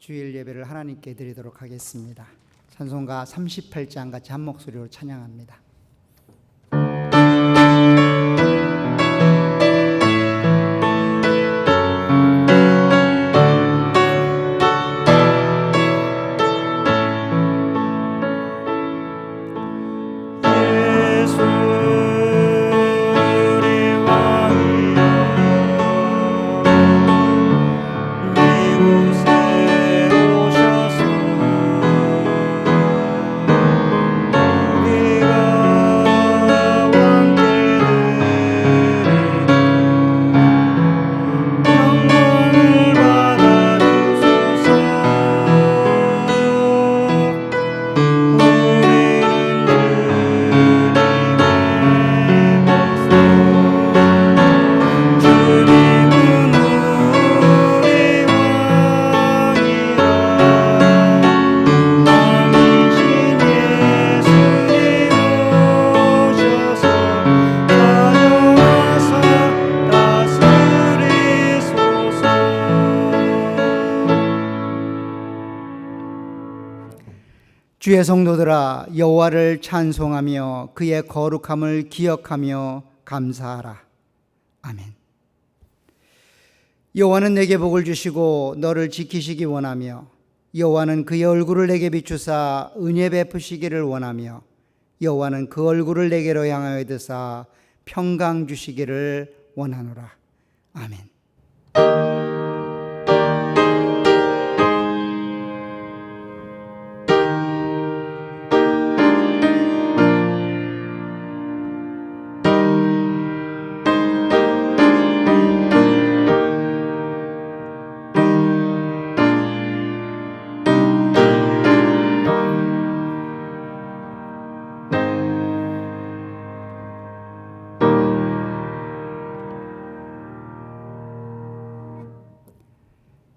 주일 예배를 하나님께 드리도록 하겠습니다. 찬송가 38장 같이 한 목소리로 찬양합니다. 주의 성도들아, 여호와를 찬송하며 그의 거룩함을 기억하며 감사하라. 아멘. 여호와는 내게 복을 주시고 너를 지키시기 원하며, 여호와는 그의 얼굴을 내게 비추사 은혜 베푸시기를 원하며, 여호와는 그 얼굴을 내게로 향하여 드사 평강 주시기를 원하노라. 아멘.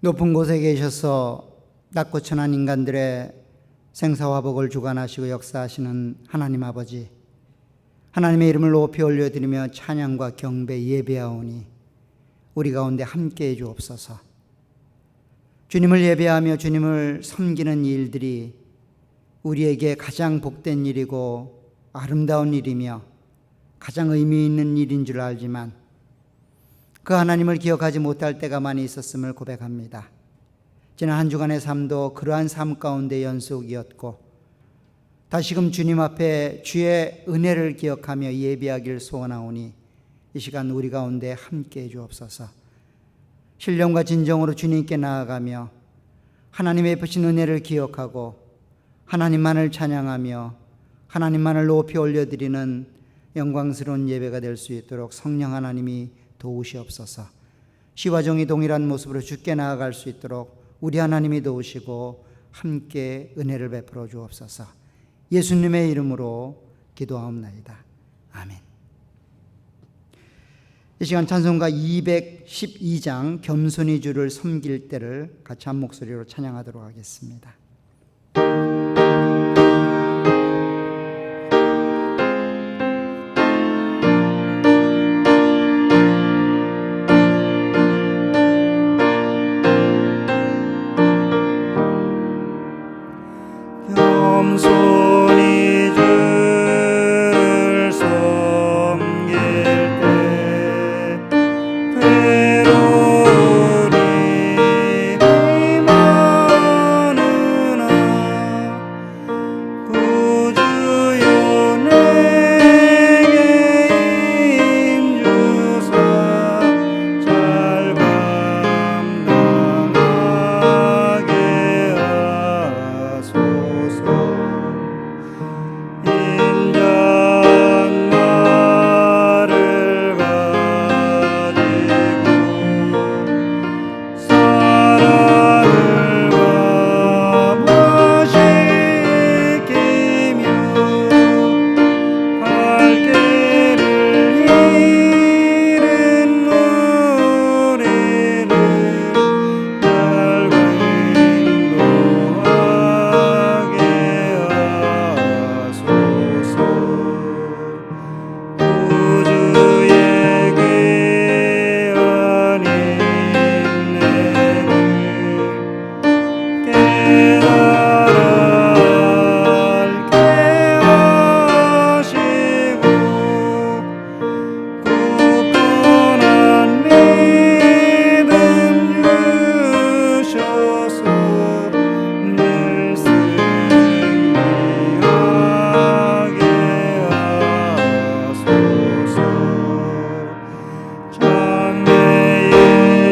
높은 곳에 계셔서 낮고 천한 인간들의 생사화복을 주관하시고 역사하시는 하나님 아버지, 하나님의 이름을 높이 올려드리며 찬양과 경배 예배하오니 우리 가운데 함께해 주옵소서. 주님을 예배하며 주님을 섬기는 일들이 우리에게 가장 복된 일이고 아름다운 일이며 가장 의미 있는 일인 줄 알지만 그 하나님을 기억하지 못할 때가 많이 있었음을 고백합니다. 지난 한 주간의 삶도 그러한 삶 가운데 연속이었고, 다시금 주님 앞에 주의 은혜를 기억하며 예배하길 소원하오니 이 시간 우리 가운데 함께해 주옵소서. 신령과 진정으로 주님께 나아가며 하나님의 베푸신 은혜를 기억하고 하나님만을 찬양하며 하나님만을 높이 올려드리는 영광스러운 예배가 될 수 있도록 성령 하나님이 도우시옵소서. 시와 정이 동일한 모습으로 주께 나아갈 수 있도록 우리 하나님이 도우시고 함께 은혜를 베풀어 주옵소서. 예수님의 이름으로 기도하옵나이다. 아멘. 이 시간 찬송가 212장 겸손히 주를 섬길 때를 같이 한 목소리로 찬양하도록 하겠습니다. 겸손히 주를 섬길 때 괴로우니 많으나 구주여 내게 힘주사 잘 감당하게 하소서. 인자말을 가지고 사랑을 감화시키며 갈 길을 잃은 우리를 잘 인도하게 하소서. 구주의 귀한 인내를 깨달아 알게 하시고 굳건한 믿음 주셔서 늘 승리하게 하소서. 장래의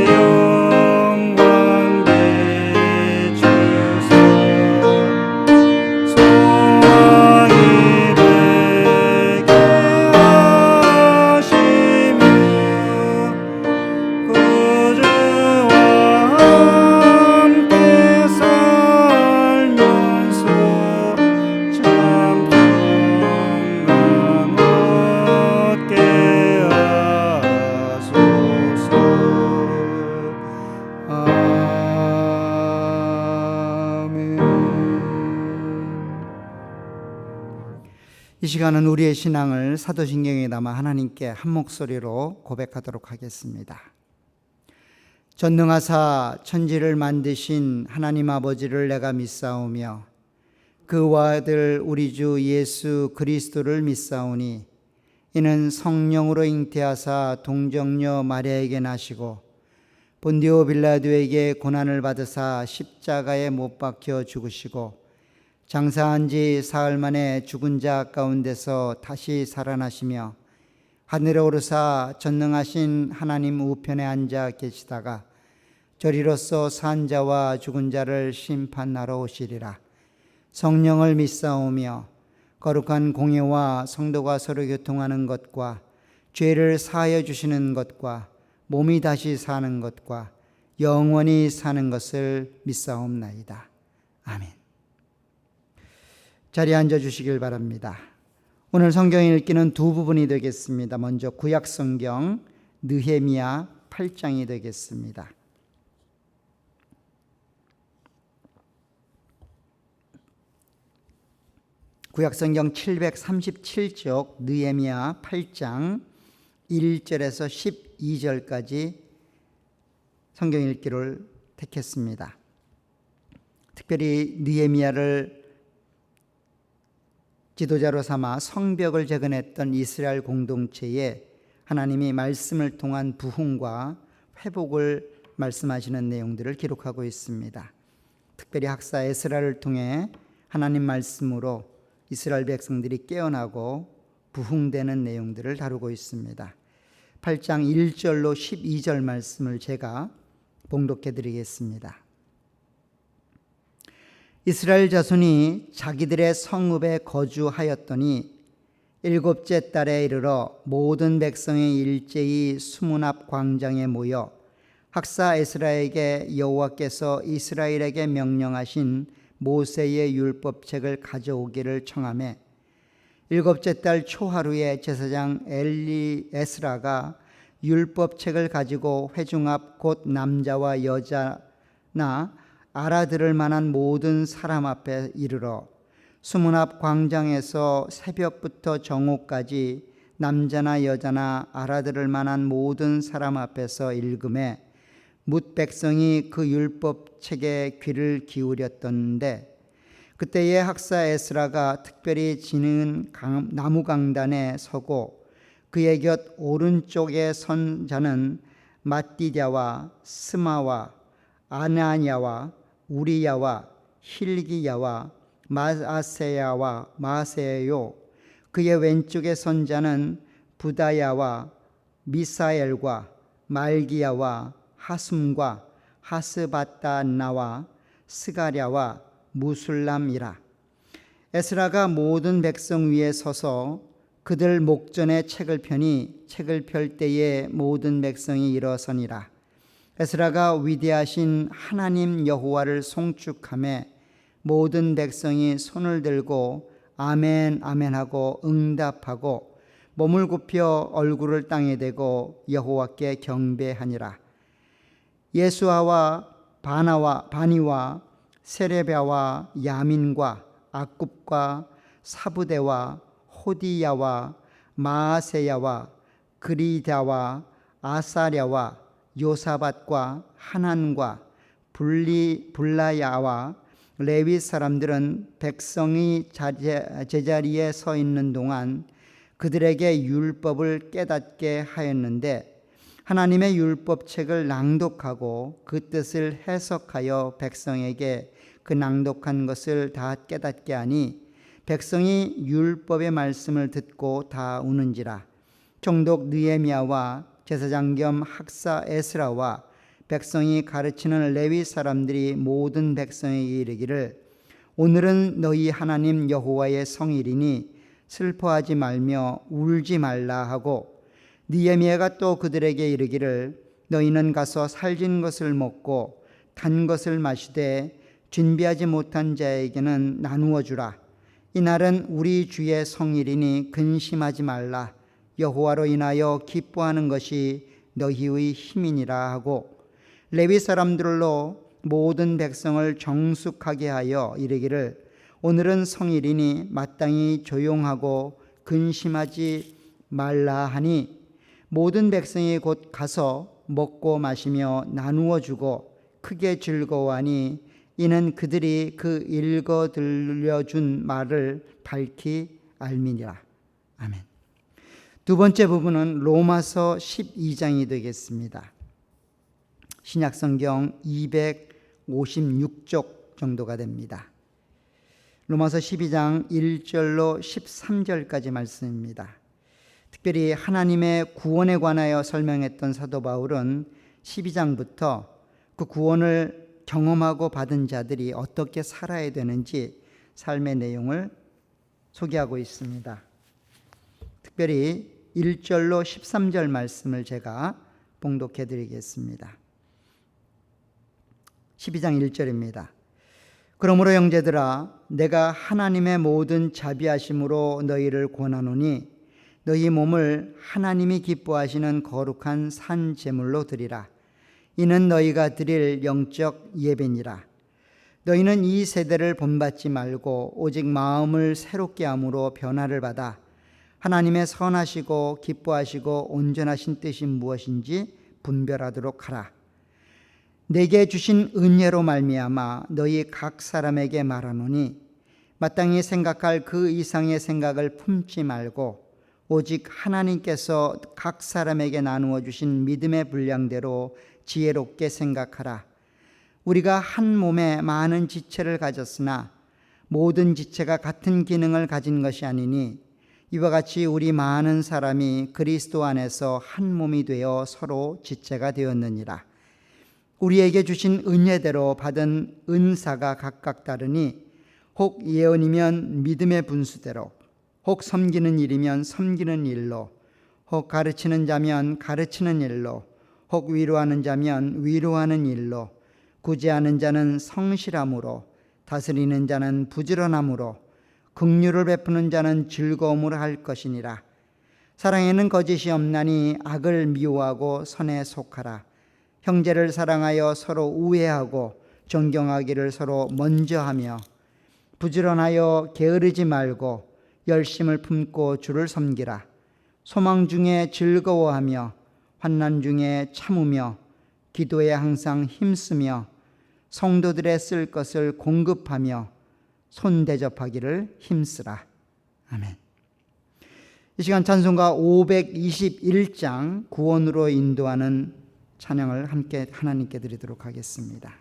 영광 비추사 소망이 되게 하시며 구주와 함께 살면서 참 평강 얻게 하소서. 아멘. 이 시간은 우리의 신앙을 사도신경에 담아 하나님께 한 목소리로 고백하도록 하겠습니다. 전능하사 천지를 만드신 하나님 아버지를 내가 믿사오며 그와 아들 우리 주 예수 그리스도를 믿사오니 이는 성령으로 잉태하사 동정녀 마리아에게 나시고 본디오 빌라도에게 고난을 받으사 십자가에 못 박혀 죽으시고 장사한 지 사흘 만에 죽은 자 가운데서 다시 살아나시며 하늘에 오르사 전능하신 하나님 우편에 앉아 계시다가 저리로서 산 자와 죽은 자를 심판하러 오시리라. 성령을 믿사오며 거룩한 공예와 성도가 서로 교통하는 것과 죄를 사하여 주시는 것과 몸이 다시 사는 것과 영원히 사는 것을 믿사옵나이다. 아멘. 자리에 앉아 주시길 바랍니다. 오늘 성경 읽기는 두 부분이 되겠습니다. 먼저 구약 성경 느헤미야 8장이 되겠습니다. 구약 성경 737쪽 느헤미야 8장 1절에서 12절까지 성경 읽기를 택했습니다. 특별히 느헤미야를 지도자로 삼아 성벽을 재건했던 이스라엘 공동체에 하나님이 말씀을 통한 부흥과 회복을 말씀하시는 내용들을 기록하고 있습니다. 특별히 학사 에스라를 통해 하나님 말씀으로 이스라엘 백성들이 깨어나고 부흥되는 내용들을 다루고 있습니다. 8장 1절로 12절 말씀을 제가 봉독해 드리겠습니다. 이스라엘 자손이 자기들의 성읍에 거주하였더니 일곱째 달에 이르러 모든 백성이 일제히 수문 앞 광장에 모여 학사 에스라에게 여호와께서 이스라엘에게 명령하신 모세의 율법책을 가져오기를 청하매 일곱째 달 초하루에 제사장 에스라가 율법책을 가지고 회중 앞 곧 남자와 여자나 알아들을 만한 모든 사람 앞에 이르러 수문 앞 광장에서 새벽부터 정오까지 남자나 여자나 알아들을 만한 모든 사람 앞에서 읽음에 뭇 백성이 그 율법책에 귀를 기울였던데 그때에 학사 에스라가 특별히 지는 나무 강단에 서고 그의 곁 오른쪽에 선 자는 마띠랴와 스마와 아나냐와 우리야와 힐기야와 마아세야와 마세요 그의 왼쪽에 선 자는 부다야와 미사엘과 말기야와 하숨과 하스바다나와 스가랴와 무술람이라. 에스라가 모든 백성 위에 서서 그들 목전에 책을 펴니 책을 펼 때에 모든 백성이 일어서니라. 에스라가 위대하신 하나님 여호와를 송축하며 모든 백성이 손을 들고 아멘 아멘 하고 응답하고 몸을 굽혀 얼굴을 땅에 대고 여호와께 경배하니라. 예수아와 바니와 세레비아와 야민과 아굽과 사부대와 호디야와 마아세야와 그리다와 아사랴와 요사밧과 하난과 불라야와 레위 사람들은 백성이 제자리에 서 있는 동안 그들에게 율법을 깨닫게 하였는데 하나님의 율법책을 낭독하고 그 뜻을 해석하여 백성에게 그 낭독한 것을 다 깨닫게 하니 백성이 율법의 말씀을 듣고 다 우는지라. 총독 느헤미야와 제사장 겸 학사 에스라와 백성이 가르치는 레위 사람들이 모든 백성에게 이르기를 오늘은 너희 하나님 여호와의 성일이니 슬퍼하지 말며 울지 말라 하고 느헤미야가 또 그들에게 이르기를 너희는 가서 살진 것을 먹고 단 것을 마시되 준비하지 못한 자에게는 나누어 주라. 이날은 우리 주의 성일이니 근심하지 말라. 여호와로 인하여 기뻐하는 것이 너희의 힘이니라 하고 레위 사람들로 모든 백성을 정숙하게 하여 이르기를 오늘은 성일이니 마땅히 조용하고 근심하지 말라 하니 모든 백성이 곧 가서 먹고 마시며 나누어 주고 크게 즐거워하니 이는 그들이 그 읽어 들려준 말을 밝히 알미니라. 아멘. 두 번째 부분은 로마서 12장이 되겠습니다. 신약성경 256쪽 정도가 됩니다. 로마서 12장 1절로 13절까지 말씀입니다. 특별히 하나님의 구원에 관하여 설명했던 사도 바울은 12장부터 그 구원을 경험하고 받은 자들이 어떻게 살아야 되는지 삶의 내용을 소개하고 있습니다. 특별히 1절로 13절 말씀을 제가 봉독해 드리겠습니다. 12장 1절입니다. 그러므로 형제들아 내가 하나님의 모든 자비하심으로 너희를 권하노니 너희 몸을 하나님이 기뻐하시는 거룩한 산 제물로 드리라. 이는 너희가 드릴 영적 예배니라. 너희는 이 세대를 본받지 말고 오직 마음을 새롭게 함으로 변화를 받아 하나님의 선하시고 기뻐하시고 온전하신 뜻이 무엇인지 분별하도록 하라. 내게 주신 은혜로 말미암아 너희 각 사람에게 말하노니 마땅히 생각할 그 이상의 생각을 품지 말고 오직 하나님께서 각 사람에게 나누어 주신 믿음의 분량대로 지혜롭게 생각하라. 우리가 한 몸에 많은 지체를 가졌으나 모든 지체가 같은 기능을 가진 것이 아니니 이와 같이 우리 많은 사람이 그리스도 안에서 한 몸이 되어 서로 지체가 되었느니라. 우리에게 주신 은혜대로 받은 은사가 각각 다르니 혹 예언이면 믿음의 분수대로, 혹 섬기는 일이면 섬기는 일로, 혹 가르치는 자면 가르치는 일로, 혹 위로하는 자면 위로하는 일로, 구제하는 자는 성실함으로, 다스리는 자는 부지런함으로, 긍휼을 베푸는 자는 즐거움으로 할 것이니라. 사랑에는 거짓이 없나니 악을 미워하고 선에 속하라. 형제를 사랑하여 서로 우애하고 존경하기를 서로 먼저 하며, 부지런하여 게으르지 말고 열심을 품고 주를 섬기라. 소망 중에 즐거워하며 환난 중에 참으며 기도에 항상 힘쓰며 성도들의 쓸 것을 공급하며 손 대접하기를 힘쓰라. 아멘. 이 시간 찬송가 521장 구원으로 인도하는 찬양을 함께 하나님께 드리도록 하겠습니다.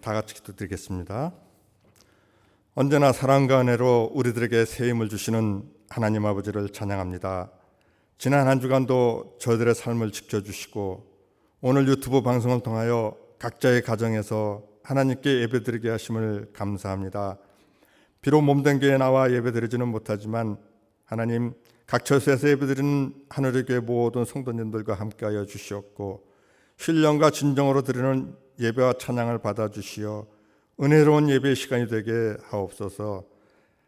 다 같이 기도드리겠습니다. 언제나 사랑과 은혜로 우리들에게 새 힘을 주시는 하나님 아버지를 찬양합니다. 지난 한 주간도 저희들의 삶을 지켜주시고 오늘 유튜브 방송을 통하여 각자의 가정에서 하나님께 예배드리게 하심을 감사합니다. 비록 몸된 교회에 나와 예배드리지는 못하지만 하나님 각 처소에서 예배드리는 하늘의 교회 모든 성도님들과 함께하여 주시옵고 신령과 진정으로 드리는 예배와 찬양을 받아주시어 은혜로운 예배의 시간이 되게 하옵소서.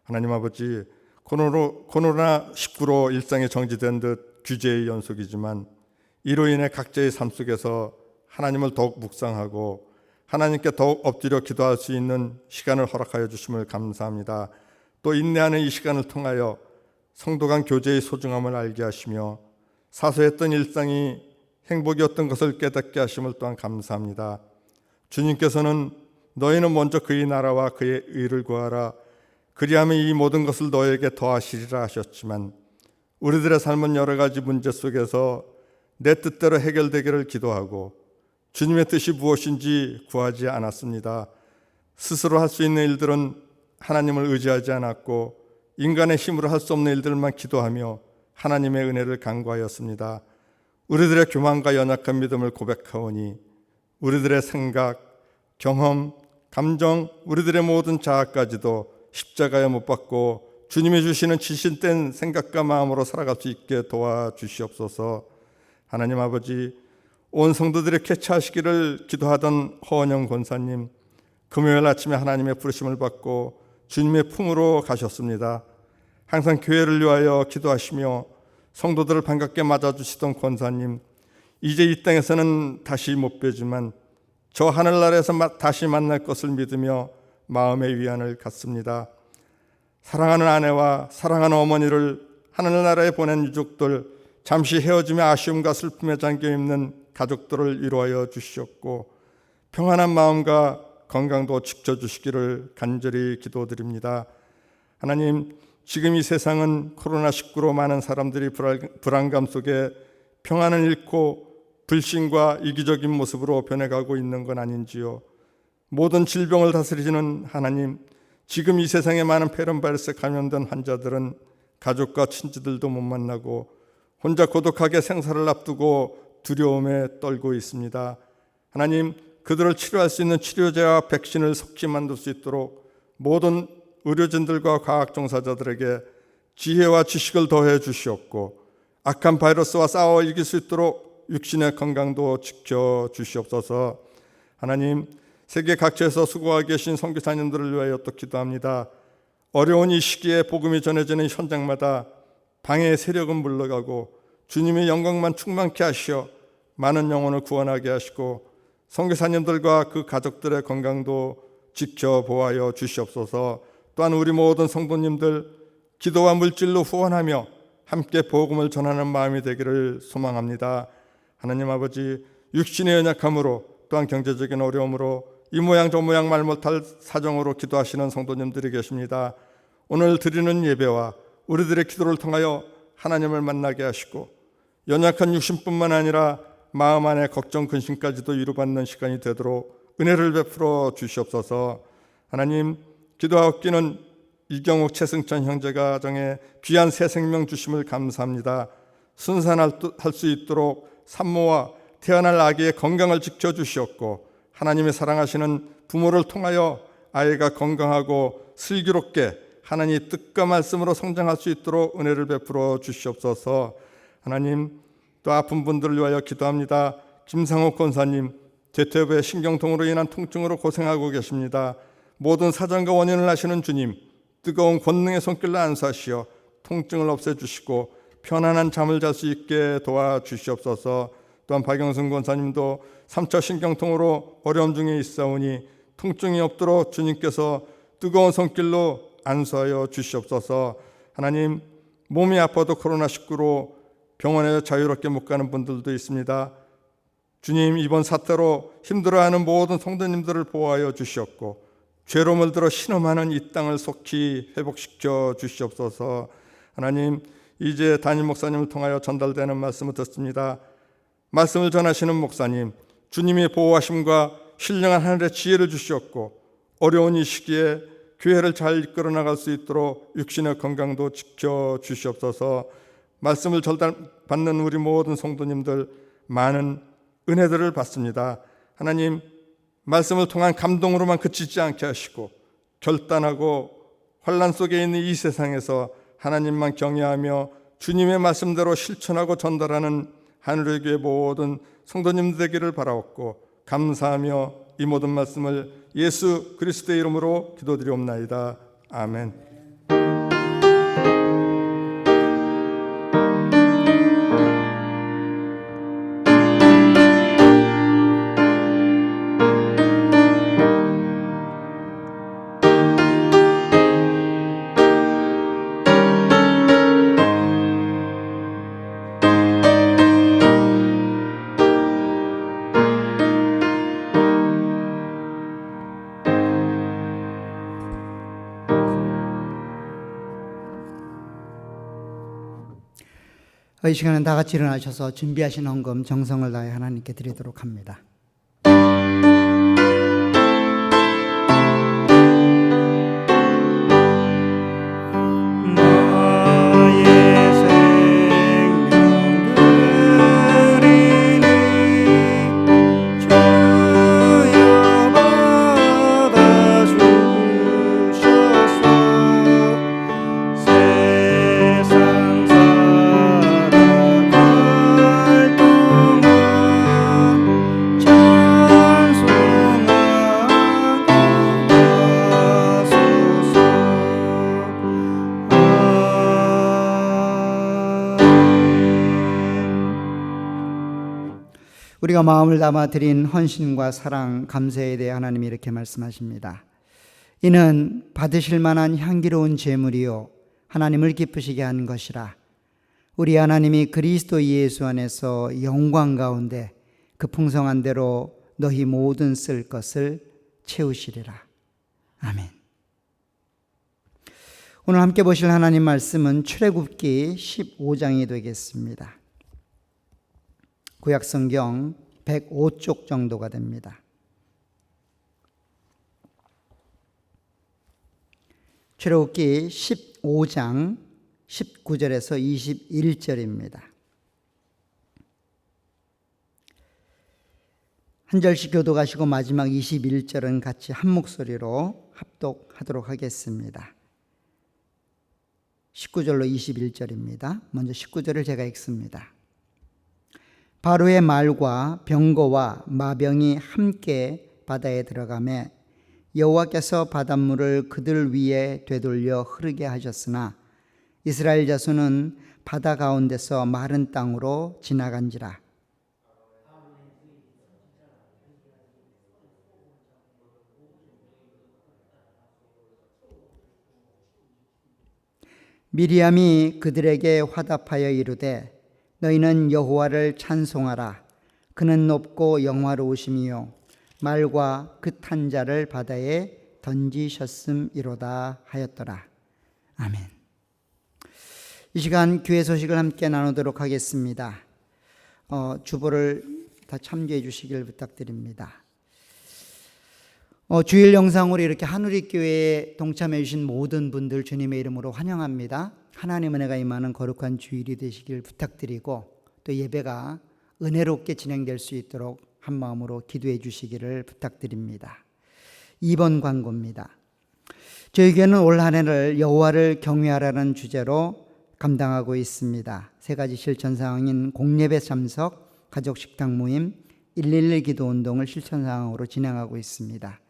하나님 아버지, 코로나19로 일상이 정지된 듯 규제의 연속이지만 이로 인해 각자의 삶 속에서 하나님을 더욱 묵상하고 하나님께 더욱 엎드려 기도할 수 있는 시간을 허락하여 주심을 감사합니다. 또 인내하는 이 시간을 통하여 성도 간 교제의 소중함을 알게 하시며 사소했던 일상이 행복이었던 것을 깨닫게 하심을 또한 감사합니다. 주님께서는 너희는 먼저 그의 나라와 그의 의를 구하라. 그리하면 이 모든 것을 너에게 더하시리라 하셨지만 우리들의 삶은 여러 가지 문제 속에서 내 뜻대로 해결되기를 기도하고 주님의 뜻이 무엇인지 구하지 않았습니다. 스스로 할 수 있는 일들은 하나님을 의지하지 않았고 인간의 힘으로 할 수 없는 일들만 기도하며 하나님의 은혜를 간구하였습니다. 우리들의 교만과 연약한 믿음을 고백하오니 우리들의 생각, 경험, 감정, 우리들의 모든 자아까지도 십자가에 못 박고 주님이 주시는 지신된 생각과 마음으로 살아갈 수 있게 도와주시옵소서. 하나님 아버지, 온 성도들이 쾌차하시기를 기도하던 허원영 권사님, 금요일 아침에 하나님의 부르심을 받고 주님의 품으로 가셨습니다. 항상 교회를 위하여 기도하시며 성도들을 반갑게 맞아주시던 권사님, 이제 이 땅에서는 다시 못 뵈지만 저 하늘나라에서 다시 만날 것을 믿으며 마음의 위안을 갖습니다. 사랑하는 아내와 사랑하는 어머니를 하늘나라에 보낸 유족들, 잠시 헤어짐의 아쉬움과 슬픔에 잠겨있는 가족들을 위로하여 주시옵고 평안한 마음과 건강도 지켜주시기를 간절히 기도드립니다. 하나님, 지금 이 세상은 코로나19로 많은 사람들이 불안감 속에 평안을 잃고 불신과 이기적인 모습으로 변해가고 있는 건 아닌지요. 모든 질병을 다스리시는 하나님, 지금 이 세상에 많은 폐렴 바이러스에 감염된 환자들은 가족과 친지들도 못 만나고 혼자 고독하게 생사를 앞두고 두려움에 떨고 있습니다. 하나님, 그들을 치료할 수 있는 치료제와 백신을 속히 만들 수 있도록 모든 의료진들과 과학 종사자들에게 지혜와 지식을 더해 주시옵고 악한 바이러스와 싸워 이길 수 있도록 육신의 건강도 지켜 주시옵소서. 하나님, 세계 각지에서 수고하고 계신 선교사님들을 위하여 또 기도합니다. 어려운 이 시기에 복음이 전해지는 현장마다 방해의 세력은 물러가고 주님의 영광만 충만케 하시어 많은 영혼을 구원하게 하시고 선교사님들과 그 가족들의 건강도 지켜보아여 주시옵소서. 또한 우리 모든 성도님들 기도와 물질로 후원하며 함께 복음을 전하는 마음이 되기를 소망합니다. 하나님 아버지, 육신의 연약함으로 또한 경제적인 어려움으로 이 모양 저 모양 말 못할 사정으로 기도하시는 성도님들이 계십니다. 오늘 드리는 예배와 우리들의 기도를 통하여 하나님을 만나게 하시고 연약한 육신뿐만 아니라 마음 안에 걱정 근심까지도 위로받는 시간이 되도록 은혜를 베풀어 주시옵소서. 하나님, 기도하옵기는 이경욱 최승천 형제가 정해 귀한 새 생명 주심을 감사합니다. 순산할 수 있도록 산모와 태어날 아기의 건강을 지켜주시옵고 하나님의 사랑하시는 부모를 통하여 아이가 건강하고 슬기롭게 하나님의 뜻과 말씀으로 성장할 수 있도록 은혜를 베풀어 주시옵소서. 하나님, 또 아픈 분들을 위하여 기도합니다. 김상옥 권사님, 대퇴부의 신경통으로 인한 통증으로 고생하고 계십니다. 모든 사정과 원인을 아시는 주님, 뜨거운 권능의 손길로 안수하시어 통증을 없애주시고 편안한 잠을 잘 수 있게 도와주시옵소서. 또한 박영순 권사님도 3차 신경통으로 어려움 중에 있사오니 통증이 없도록 주님께서 뜨거운 손길로 안수하여 주시옵소서. 하나님, 몸이 아파도 코로나19로 병원에 자유롭게 못 가는 분들도 있습니다. 주님, 이번 사태로 힘들어하는 모든 성도님들을 보호하여 주시옵고 죄로 물들어 신음하는 이 땅을 속히 회복시켜 주시옵소서. 하나님, 이제 담임 목사님을 통하여 전달되는 말씀을 듣습니다. 말씀을 전하시는 목사님, 주님의 보호하심과 신령한 하늘의 지혜를 주시옵고 어려운 이 시기에 교회를 잘 이끌어 나갈 수 있도록 육신의 건강도 지켜 주시옵소서. 말씀을 전달받는 우리 모든 성도님들 많은 은혜들을 받습니다. 하나님, 말씀을 통한 감동으로만 그치지 않게 하시고 결단하고 환난 속에 있는 이 세상에서 하나님만 경외하며 주님의 말씀대로 실천하고 전달하는 하늘의 교회 모든 성도님 되기를 바라옵고 감사하며 이 모든 말씀을 예수 그리스도의 이름으로 기도드리옵나이다. 아멘. 이 시간은 다 같이 일어나셔서 준비하신 헌금 정성을 다해 하나님께 드리도록 합니다. 우리가 마음을 담아 드린 헌신과 사랑, 감사에 대해 하나님이 이렇게 말씀하십니다. 이는 받으실 만한 향기로운 제물이요 하나님을 기쁘시게 한 것이라. 우리 하나님이 그리스도 예수 안에서 영광 가운데 그 풍성한 대로 너희 모든 쓸 것을 채우시리라. 아멘. 오늘 함께 보실 하나님 말씀은 출애굽기 15장이 되겠습니다. 구약성경 105쪽 정도가 됩니다. 출애굽기 15장 19절에서 21절입니다. 한 절씩 교독하시고 마지막 21절은 같이 한 목소리로 합독하도록 하겠습니다. 19절로 21절입니다. 먼저 19절을 제가 읽습니다. 바로의 말과 병거와 마병이 함께 바다에 들어가매 여호와께서 바닷물을 그들 위에 되돌려 흐르게 하셨으나 이스라엘 자손은 바다 가운데서 마른 땅으로 지나간지라. 미리암이 그들에게 화답하여 이르되 너희는 여호와를 찬송하라. 그는 높고 영화로우심이요 말과 그 탄 자를 바다에 던지셨음이로다 하였더라. 아멘. 이 시간 교회 소식을 함께 나누도록 하겠습니다. 주보를 다 참조해 주시길 부탁드립니다. 주일 영상으로 이렇게 한우리교회에 동참해 주신 모든 분들 주님의 이름으로 환영합니다. 하나님의 은혜가 임하는 거룩한 주일이 되시길 부탁드리고 또 예배가 은혜롭게 진행될 수 있도록 한 마음으로 기도해 주시기를 부탁드립니다. 2번 광고입니다. 저희 교회는 올 한 해를 여호와를 경외하라는 주제로 감당하고 있습니다. 세 가지 실천 사항인 공예배 참석, 가족 식당 모임, 111 기도 운동을 실천 사항으로 진행하고 있습니다.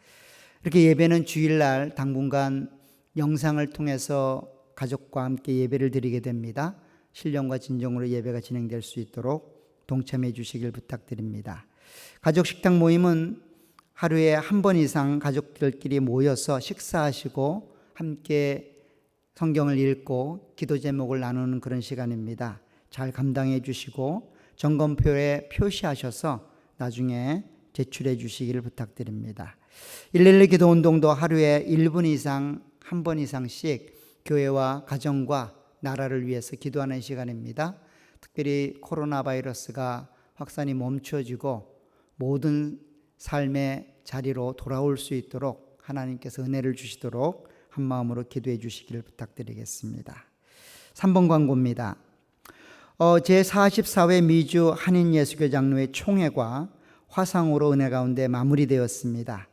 이렇게 예배는 주일날 당분간 영상을 통해서 가족과 함께 예배를 드리게 됩니다. 신령과 진정으로 예배가 진행될 수 있도록 동참해 주시길 부탁드립니다. 가족 식당 모임은 하루에 한 번 이상 가족들끼리 모여서 식사하시고 함께 성경을 읽고 기도 제목을 나누는 그런 시간입니다. 잘 감당해 주시고 점검표에 표시하셔서 나중에 제출해 주시기를 부탁드립니다. 111 기도 운동도 하루에 1분 이상 한 번 이상씩 교회와 가정과 나라를 위해서 기도하는 시간입니다. 특별히 코로나 바이러스가 확산이 멈춰지고 모든 삶의 자리로 돌아올 수 있도록 하나님께서 은혜를 주시도록 한 마음으로 기도해 주시기를 부탁드리겠습니다. 3번 광고입니다. 제44회 미주 한인예수교 장로회 총회가 화상으로 은혜 가운데 마무리되었습니다.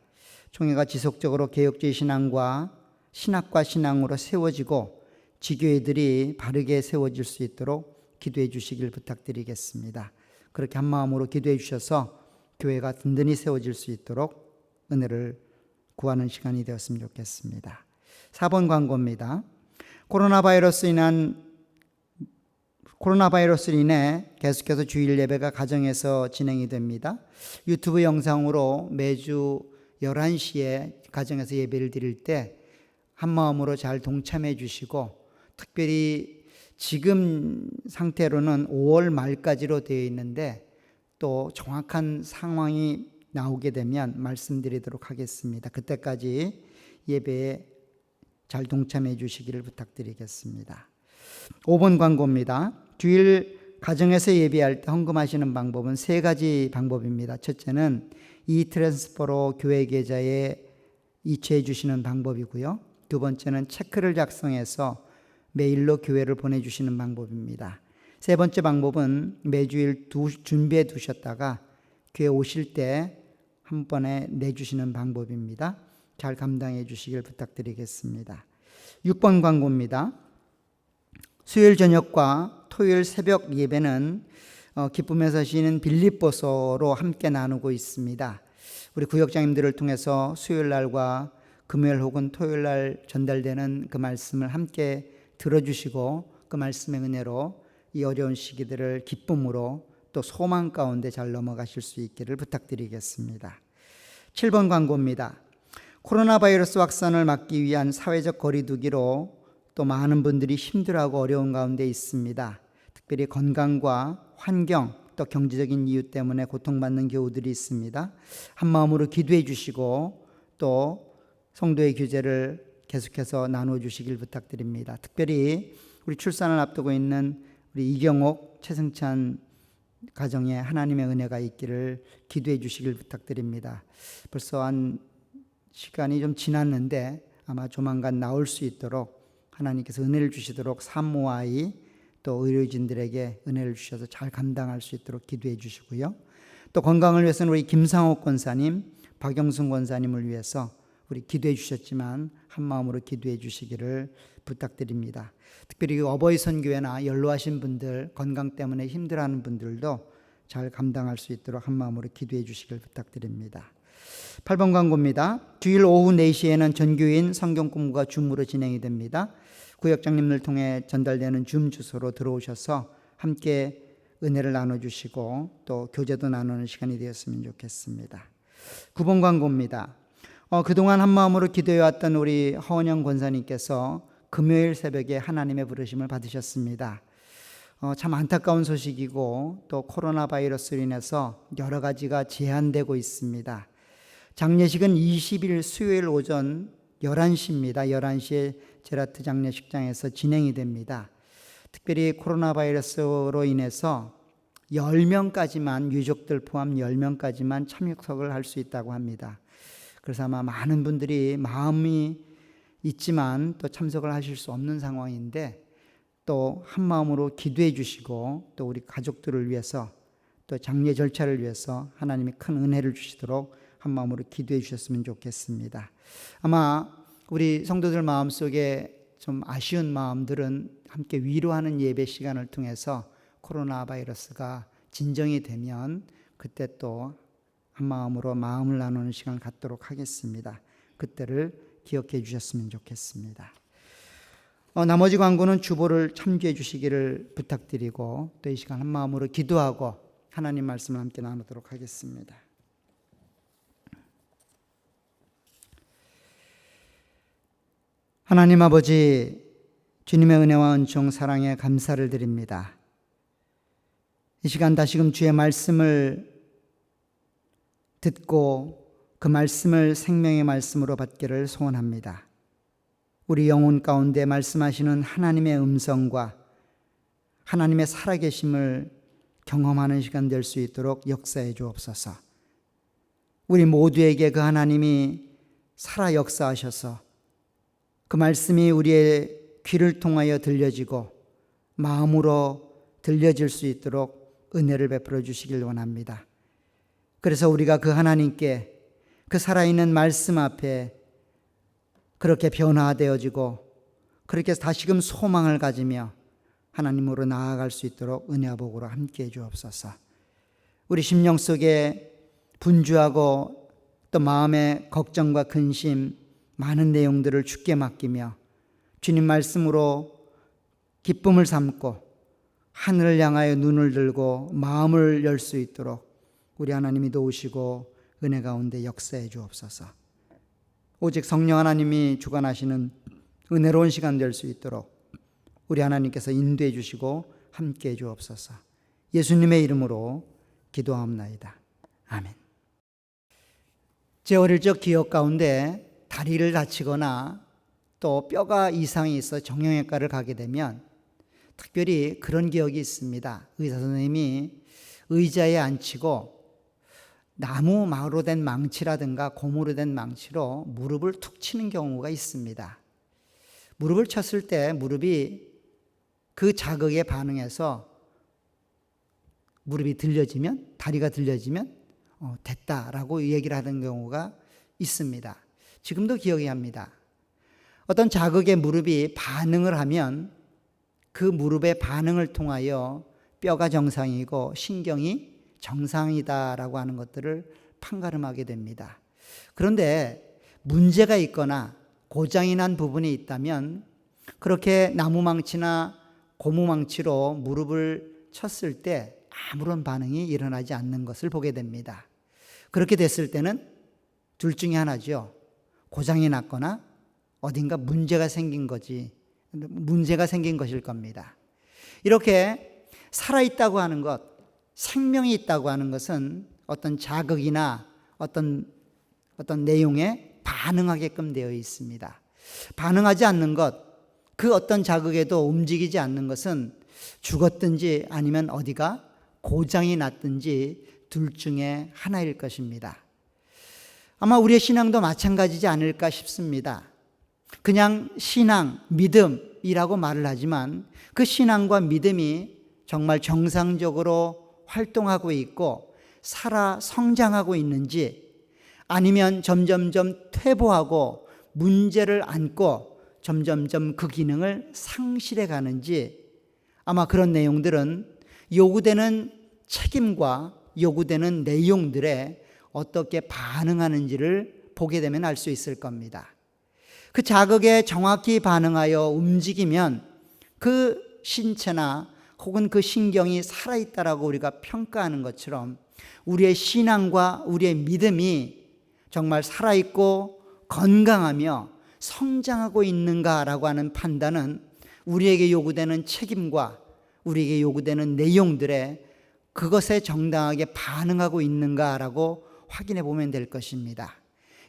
총회가 지속적으로 개혁주의 신앙과 신학과 신앙으로 세워지고 지교회들이 바르게 세워질 수 있도록 기도해 주시길 부탁드리겠습니다. 그렇게 한 마음으로 기도해 주셔서 교회가 든든히 세워질 수 있도록 은혜를 구하는 시간이 되었으면 좋겠습니다. 4번 광고입니다. 코로나 바이러스로 인해 계속해서 주일 예배가 가정에서 진행이 됩니다. 유튜브 영상으로 매주 11시에 가정에서 예배를 드릴 때 한마음으로 잘 동참해 주시고 특별히 지금 상태로는 5월 말까지로 되어 있는데 또 정확한 상황이 나오게 되면 말씀드리도록 하겠습니다. 그때까지 예배에 잘 동참해 주시기를 부탁드리겠습니다. 5번 광고입니다. 주일 가정에서 예배할 때 헌금하시는 방법은 세 가지 방법입니다. 첫째는 이트랜스퍼로 교회 계좌에 이체해 주시는 방법이고요. 두 번째는 체크를 작성해서 메일로 교회를 보내주시는 방법입니다. 세 번째 방법은 매주일 준비해 두셨다가 교회 오실 때 한 번에 내주시는 방법입니다. 잘 감당해 주시길 부탁드리겠습니다. 6번 광고입니다. 수요일 저녁과 토요일 새벽 예배는 기쁨에서 쉬는 빌립보서로 함께 나누고 있습니다. 우리 구역장님들을 통해서 수요일 날과 금요일 혹은 토요일 날 전달되는 그 말씀을 함께 들어주시고 그 말씀의 은혜로 이 어려운 시기들을 기쁨으로 또 소망 가운데 잘 넘어가실 수 있기를 부탁드리겠습니다. 7번 광고입니다. 코로나 바이러스 확산을 막기 위한 사회적 거리두기로 또 많은 분들이 힘들어하고 어려운 가운데 있습니다. 특별히 건강과 환경 또 경제적인 이유 때문에 고통받는 교우들이 있습니다. 한마음으로 기도해 주시고 또 성도의 교제를 계속해서 나누어 주시길 부탁드립니다. 특별히 우리 출산을 앞두고 있는 우리 이경옥, 최승찬 가정에 하나님의 은혜가 있기를 기도해 주시길 부탁드립니다. 벌써 한 시간이 좀 지났는데 아마 조만간 나올 수 있도록 하나님께서 은혜를 주시도록 산모아이 또 의료진들에게 은혜를 주셔서 잘 감당할 수 있도록 기도해 주시고요. 또 건강을 위해서는 우리 김상옥 권사님, 박영순 권사님을 위해서 우리 기도해 주셨지만 한마음으로 기도해 주시기를 부탁드립니다. 특별히 어버이 선교회나 연로하신 분들, 건강 때문에 힘들어하는 분들도 잘 감당할 수 있도록 한마음으로 기도해 주시길 부탁드립니다. 8번 광고입니다. 주일 오후 4시에는 전교인 성경 공부가 줌으로 진행이 됩니다. 구역장님을 통해 전달되는 줌 주소로 들어오셔서 함께 은혜를 나눠주시고 또 교제도 나누는 시간이 되었으면 좋겠습니다. 9번 광고입니다. 그동안 한마음으로 기도해왔던 우리 허원영 권사님께서 금요일 새벽에 하나님의 부르심을 받으셨습니다. 참 안타까운 소식이고 또 코로나 바이러스로 인해서 여러 가지가 제한되고 있습니다. 장례식은 20일 수요일 오전 11시입니다. 11시에 제라트 장례식장에서 진행이 됩니다. 특별히 코로나 바이러스로 인해서 10명까지만, 유족들 포함 10명까지만 참석을 할 수 있다고 합니다. 그래서 아마 많은 분들이 마음이 있지만 또 참석을 하실 수 없는 상황인데 또 한마음으로 기도해 주시고 또 우리 가족들을 위해서 또 장례 절차를 위해서 하나님이 큰 은혜를 주시도록 한마음으로 기도해 주셨으면 좋겠습니다. 아마 우리 성도들 마음속에 좀 아쉬운 마음들은 함께 위로하는 예배 시간을 통해서 코로나 바이러스가 진정이 되면 그때 또 한마음으로 마음을 나누는 시간을 갖도록 하겠습니다. 그때를 기억해 주셨으면 좋겠습니다. 나머지 광고는 주보를 참조해 주시기를 부탁드리고 또 이 시간 한마음으로 기도하고 하나님 말씀을 함께 나누도록 하겠습니다. 하나님 아버지, 주님의 은혜와 은총 사랑에 감사를 드립니다. 이 시간 다시금 주의 말씀을 듣고 그 말씀을 생명의 말씀으로 받기를 소원합니다. 우리 영혼 가운데 말씀하시는 하나님의 음성과 하나님의 살아계심을 경험하는 시간 될 수 있도록 역사해 주옵소서. 우리 모두에게 그 하나님이 살아 역사하셔서 그 말씀이 우리의 귀를 통하여 들려지고 마음으로 들려질 수 있도록 은혜를 베풀어 주시길 원합니다. 그래서 우리가 그 하나님께 그 살아있는 말씀 앞에 그렇게 변화되어지고 그렇게 다시금 소망을 가지며 하나님으로 나아갈 수 있도록 은혜와 복으로 함께해 주옵소서. 우리 심령 속에 분주하고 또 마음의 걱정과 근심 많은 내용들을 주께 맡기며 주님 말씀으로 기쁨을 삼고 하늘을 향하여 눈을 들고 마음을 열 수 있도록 우리 하나님이 도우시고 은혜 가운데 역사해 주옵소서. 오직 성령 하나님이 주관하시는 은혜로운 시간 될 수 있도록 우리 하나님께서 인도해 주시고 함께해 주옵소서. 예수님의 이름으로 기도하옵나이다. 아멘. 제 어릴 적 기억 가운데 다리를 다치거나 또 뼈가 이상이 있어 정형외과를 가게 되면 특별히 그런 기억이 있습니다. 의사 선생님이 의자에 앉히고 나무로 된 망치라든가 고무로 된 망치로 무릎을 툭 치는 경우가 있습니다. 무릎을 쳤을 때 무릎이 그 자극에 반응해서 무릎이 들려지면, 다리가 들려지면 됐다라고 얘기를 하는 경우가 있습니다. 지금도 기억이 합니다. 어떤 자극에 무릎이 반응을 하면 그 무릎의 반응을 통하여 뼈가 정상이고 신경이 정상이다라고 하는 것들을 판가름하게 됩니다. 그런데 문제가 있거나 고장이 난 부분이 있다면 그렇게 나무망치나 고무망치로 무릎을 쳤을 때 아무런 반응이 일어나지 않는 것을 보게 됩니다. 그렇게 됐을 때는 둘 중에 하나죠. 고장이 났거나 어딘가 문제가 생긴 것일 겁니다. 이렇게 살아있다고 하는 것, 생명이 있다고 하는 것은 어떤 자극이나 어떤 내용에 반응하게끔 되어 있습니다. 반응하지 않는 것, 그 어떤 자극에도 움직이지 않는 것은 죽었든지 아니면 어디가 고장이 났든지 둘 중에 하나일 것입니다. 아마 우리의 신앙도 마찬가지지 않을까 싶습니다. 그냥 신앙, 믿음이라고 말을 하지만 그 신앙과 믿음이 정말 정상적으로 활동하고 있고 살아 성장하고 있는지, 아니면 점점점 퇴보하고 문제를 안고 점점점 그 기능을 상실해 가는지, 아마 그런 내용들은 요구되는 책임과 요구되는 내용들에 어떻게 반응하는지를 보게 되면 알 수 있을 겁니다. 그 자극에 정확히 반응하여 움직이면 그 신체나 혹은 그 신경이 살아있다라고 우리가 평가하는 것처럼 우리의 신앙과 우리의 믿음이 정말 살아있고 건강하며 성장하고 있는가라고 하는 판단은 우리에게 요구되는 책임과 우리에게 요구되는 내용들에 그것에 정당하게 반응하고 있는가라고 확인해 보면 될 것입니다.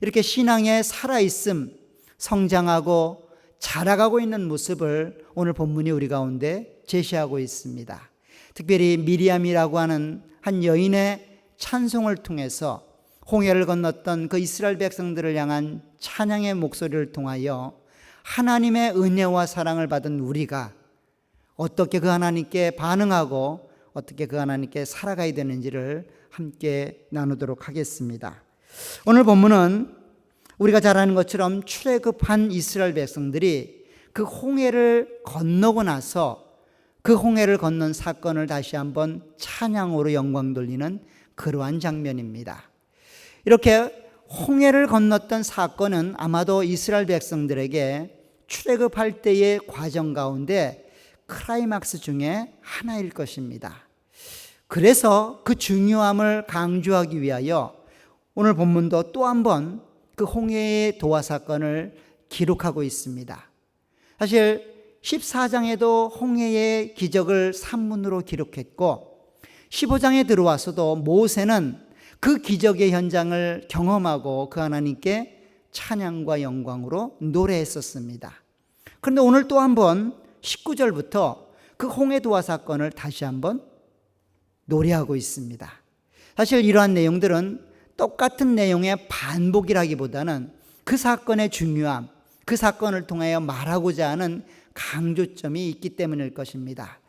이렇게 신앙의 살아있음, 성장하고 자라가고 있는 모습을 오늘 본문이 우리 가운데 제시하고 있습니다. 특별히 미리암이라고 하는 한 여인의 찬송을 통해서 홍해를 건넜던 그 이스라엘 백성들을 향한 찬양의 목소리를 통하여 하나님의 은혜와 사랑을 받은 우리가 어떻게 그 하나님께 반응하고 어떻게 그 하나님께 살아가야 되는지를 함께 나누도록 하겠습니다. 오늘 본문은 우리가 잘 아는 것처럼 출애굽한 이스라엘 백성들이 그 홍해를 건너고 나서 그 홍해를 건넌 사건을 다시 한번 찬양으로 영광 돌리는 그러한 장면입니다. 이렇게 홍해를 건넜던 사건은 아마도 이스라엘 백성들에게 출애굽할 때의 과정 가운데 클라이막스 중에 하나일 것입니다. 그래서 그 중요함을 강조하기 위하여 오늘 본문도 또 한 번 그 홍해의 도화 사건을 기록하고 있습니다. 사실 14장에도 홍해의 기적을 산문으로 기록했고 15장에 들어와서도 모세는 그 기적의 현장을 경험하고 그 하나님께 찬양과 영광으로 노래했었습니다. 그런데 오늘 또 한 번 19절부터 그 홍해 도화 사건을 다시 한번 노래하고 있습니다. 사실 이러한 내용들은 똑같은 내용의 반복이라기보다는 그 사건의 중요함, 그 사건을 통하여 말하고자 하는 강조점이 있기 때문일 것입니다.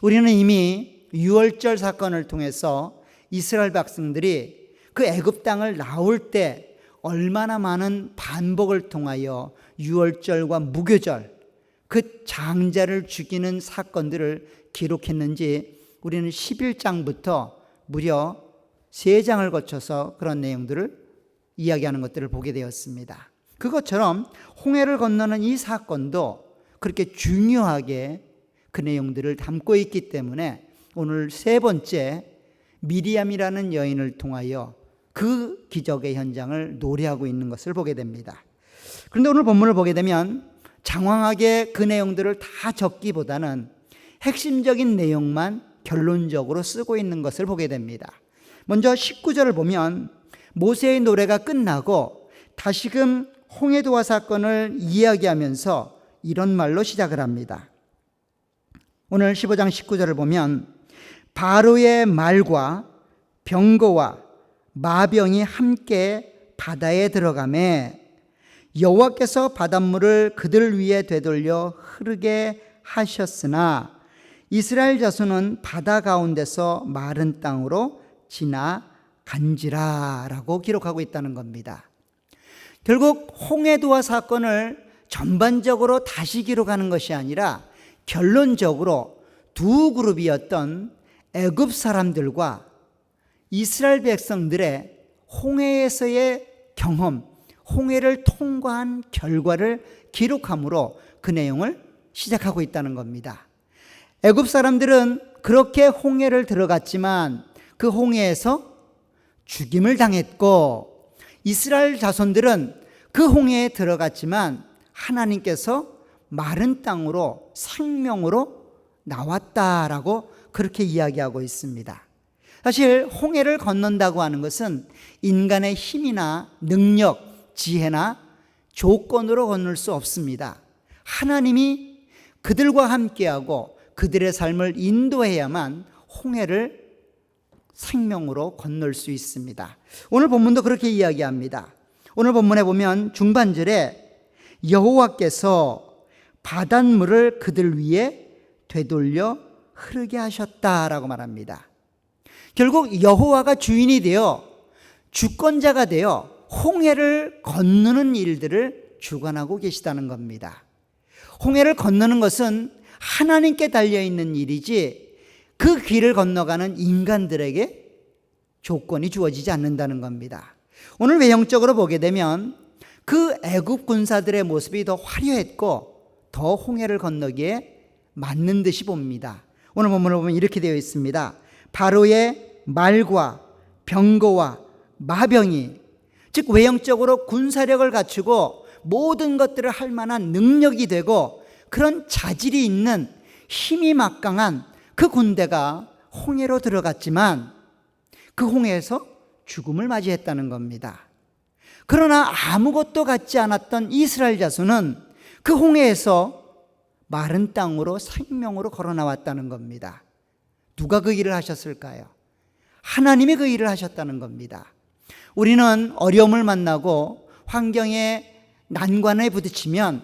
우리는 이미 유월절 사건을 통해서 이스라엘 백성들이 그 애굽 땅을 나올 때 얼마나 많은 반복을 통하여 유월절과 무교절, 그 장자를 죽이는 사건들을 기록했는지 우리는 11장부터 무려 3장을 거쳐서 그런 내용들을 이야기하는 것들을 보게 되었습니다. 그것처럼 홍해를 건너는 이 사건도 그렇게 중요하게 그 내용들을 담고 있기 때문에 오늘 세 번째 미리암이라는 여인을 통하여 그 기적의 현장을 노래하고 있는 것을 보게 됩니다. 그런데 오늘 본문을 보게 되면 장황하게 그 내용들을 다 적기보다는 핵심적인 내용만 결론적으로 쓰고 있는 것을 보게 됩니다. 먼저 19절을 보면 모세의 노래가 끝나고 다시금 홍해도화 사건을 이야기하면서 이런 말로 시작을 합니다. 오늘 15장 19절을 보면 바로의 말과 병거와 마병이 함께 바다에 들어가매 여호와께서 바닷물을 그들 위에 되돌려 흐르게 하셨으나 이스라엘 자손은 바다 가운데서 마른 땅으로 지나간지라 라고 기록하고 있다는 겁니다. 결국 홍해도화 사건을 전반적으로 다시 기록하는 것이 아니라 결론적으로 두 그룹이었던 애굽 사람들과 이스라엘 백성들의 홍해에서의 경험, 홍해를 통과한 결과를 기록함으로 그 내용을 시작하고 있다는 겁니다. 애굽 사람들은 그렇게 홍해를 들어갔지만 그 홍해에서 죽임을 당했고, 이스라엘 자손들은 그 홍해에 들어갔지만 하나님께서 마른 땅으로 생명으로 나왔다라고 그렇게 이야기하고 있습니다. 사실 홍해를 건넌다고 하는 것은 인간의 힘이나 능력, 지혜나 조건으로 건널 수 없습니다. 하나님이 그들과 함께하고 그들의 삶을 인도해야만 홍해를 생명으로 건널 수 있습니다. 오늘 본문도 그렇게 이야기합니다. 오늘 본문에 보면 중반절에 여호와께서 바닷물을 그들 위에 되돌려 흐르게 하셨다라고 말합니다. 결국 여호와가 주인이 되어 주권자가 되어 홍해를 건너는 일들을 주관하고 계시다는 겁니다. 홍해를 건너는 것은 하나님께 달려있는 일이지 그 길을 건너가는 인간들에게 조건이 주어지지 않는다는 겁니다. 오늘 외형적으로 보게 되면 그 애굽 군사들의 모습이 더 화려했고 더 홍해를 건너기에 맞는 듯이 봅니다. 오늘 본문을 보면 이렇게 되어 있습니다. 바로의 말과 병거와 마병이, 즉 외형적으로 군사력을 갖추고 모든 것들을 할 만한 능력이 되고 그런 자질이 있는 힘이 막강한 그 군대가 홍해로 들어갔지만 그 홍해에서 죽음을 맞이했다는 겁니다. 그러나 아무것도 갖지 않았던 이스라엘 자손은 그 홍해에서 마른 땅으로 생명으로 걸어 나왔다는 겁니다. 누가 그 일을 하셨을까요? 하나님이 그 일을 하셨다는 겁니다. 우리는 어려움을 만나고 환경에 난관에 부딪히면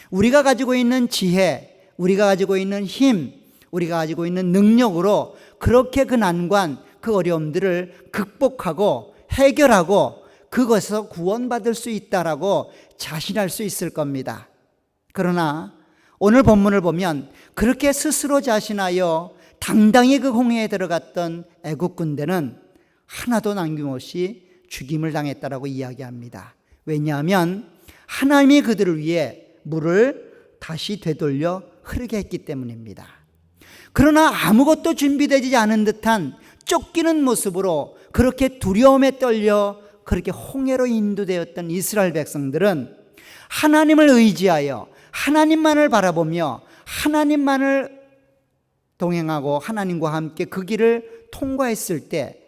우리가 가지고 있는 지혜, 우리가 가지고 있는 힘, 우리가 가지고 있는 능력으로 그렇게 그 난관, 그 어려움들을 극복하고 해결하고 그것에서 구원받을 수 있다라고 자신할 수 있을 겁니다. 그러나 오늘 본문을 보면 그렇게 스스로 자신하여 당당히 그 홍해에 들어갔던 애국 군대는 하나도 남김없이 죽임을 당했다라고 이야기합니다. 왜냐하면 하나님이 그들을 위해 물을 다시 되돌려 흐르게 했기 때문입니다. 그러나 아무것도 준비되지 않은 듯한 쫓기는 모습으로 그렇게 두려움에 떨려 그렇게 홍해로 인도되었던 이스라엘 백성들은 하나님을 의지하여 하나님만을 바라보며 하나님만을 동행하고 하나님과 함께 그 길을 통과했을 때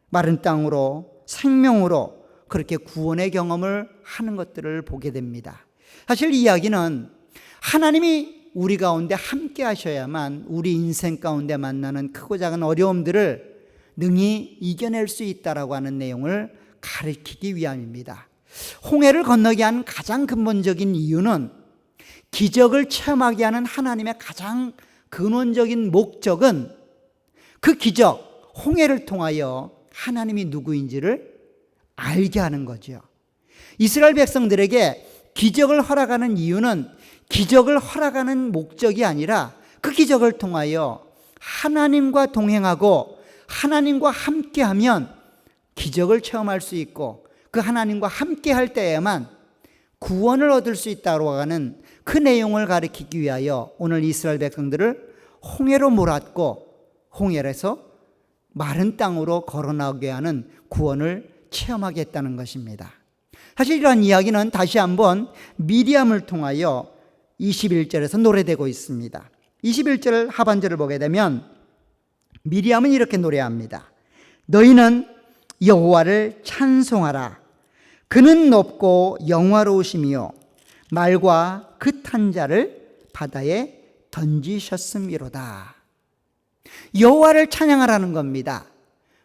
마른 땅으로 생명으로 그렇게 구원의 경험을 하는 것들을 보게 됩니다. 사실 이 이야기는 하나님이 우리 가운데 함께 하셔야만 우리 인생 가운데 만나는 크고 작은 어려움들을 능히 이겨낼 수 있다라고 하는 내용을 가르치기 위함입니다. 홍해를 건너게 한 가장 근본적인 이유는 기적을 체험하게 하는 하나님의 가장 근원적인 목적은 그 기적, 홍해를 통하여 하나님이 누구인지를 알게 하는 거죠. 이스라엘 백성들에게 기적을 허락하는 이유는 기적을 허락하는 목적이 아니라 그 기적을 통하여 하나님과 동행하고 하나님과 함께하면 기적을 체험할 수 있고 그 하나님과 함께할 때에만 구원을 얻을 수 있다고 하는 그 내용을 가리키기 위하여 오늘 이스라엘 백성들을 홍해로 몰았고 홍해에서 마른 땅으로 걸어 나오게 하는 구원을 체험하게 했다는 것입니다. 사실 이러한 이야기는 다시 한번 미리암을 통하여 21절에서 노래되고 있습니다. 21절 하반절을 보게 되면 미리암은 이렇게 노래합니다. 너희는 여호와를 찬송하라. 그는 높고 영화로우시며 말과 그 탄 자를 바다에 던지셨음이로다. 여호와를 찬양하라는 겁니다.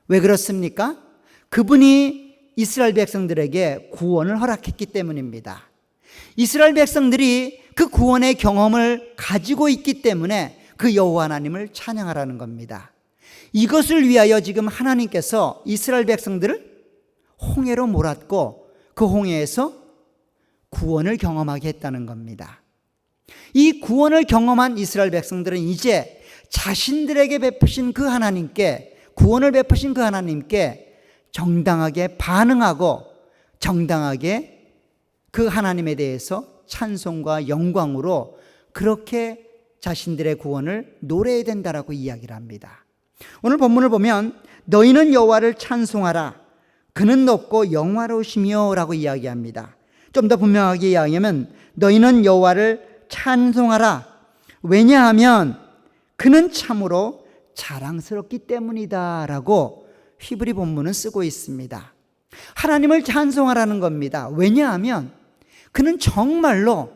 왜 그렇습니까? 그분이 이스라엘 백성들에게 구원을 허락했기 때문입니다. 이스라엘 백성들이 그 구원의 경험을 가지고 있기 때문에 그 여호와 하나님을 찬양하라는 겁니다. 이것을 위하여 지금 하나님께서 이스라엘 백성들을 홍해로 몰았고 그 홍해에서 구원을 경험하게 했다는 겁니다. 이 구원을 경험한 이스라엘 백성들은 이제 자신들에게 베푸신 그 하나님께, 구원을 베푸신 그 하나님께 정당하게 반응하고 정당하게 그 하나님에 대해서 찬송과 영광으로 그렇게 자신들의 구원을 노래해야 된다라고 이야기를 합니다. 오늘 본문을 보면 너희는 여호와를 찬송하라. 그는 높고 영화로우시며 라고 이야기합니다. 좀 더 분명하게 이야기하면 너희는 여호와를 찬송하라. 왜냐하면 그는 참으로 자랑스럽기 때문이다 라고 히브리 본문은 쓰고 있습니다. 하나님을 찬송하라는 겁니다. 왜냐하면 그는 정말로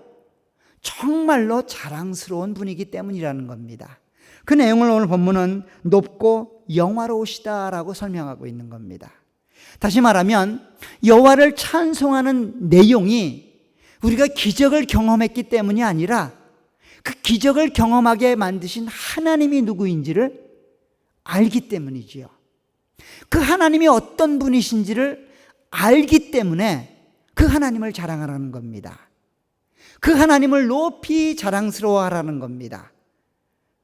자랑스러운 분이기 때문이라는 겁니다. 그 내용을 오늘 본문은 높고 영화로우시다라고 설명하고 있는 겁니다. 다시 말하면 여호와를 찬송하는 내용이 우리가 기적을 경험했기 때문이 아니라 그 기적을 경험하게 만드신 하나님이 누구인지를 알기 때문이지요. 그 하나님이 어떤 분이신지를 알기 때문에 그 하나님을 자랑하라는 겁니다. 그 하나님을 높이 자랑스러워하라는 겁니다.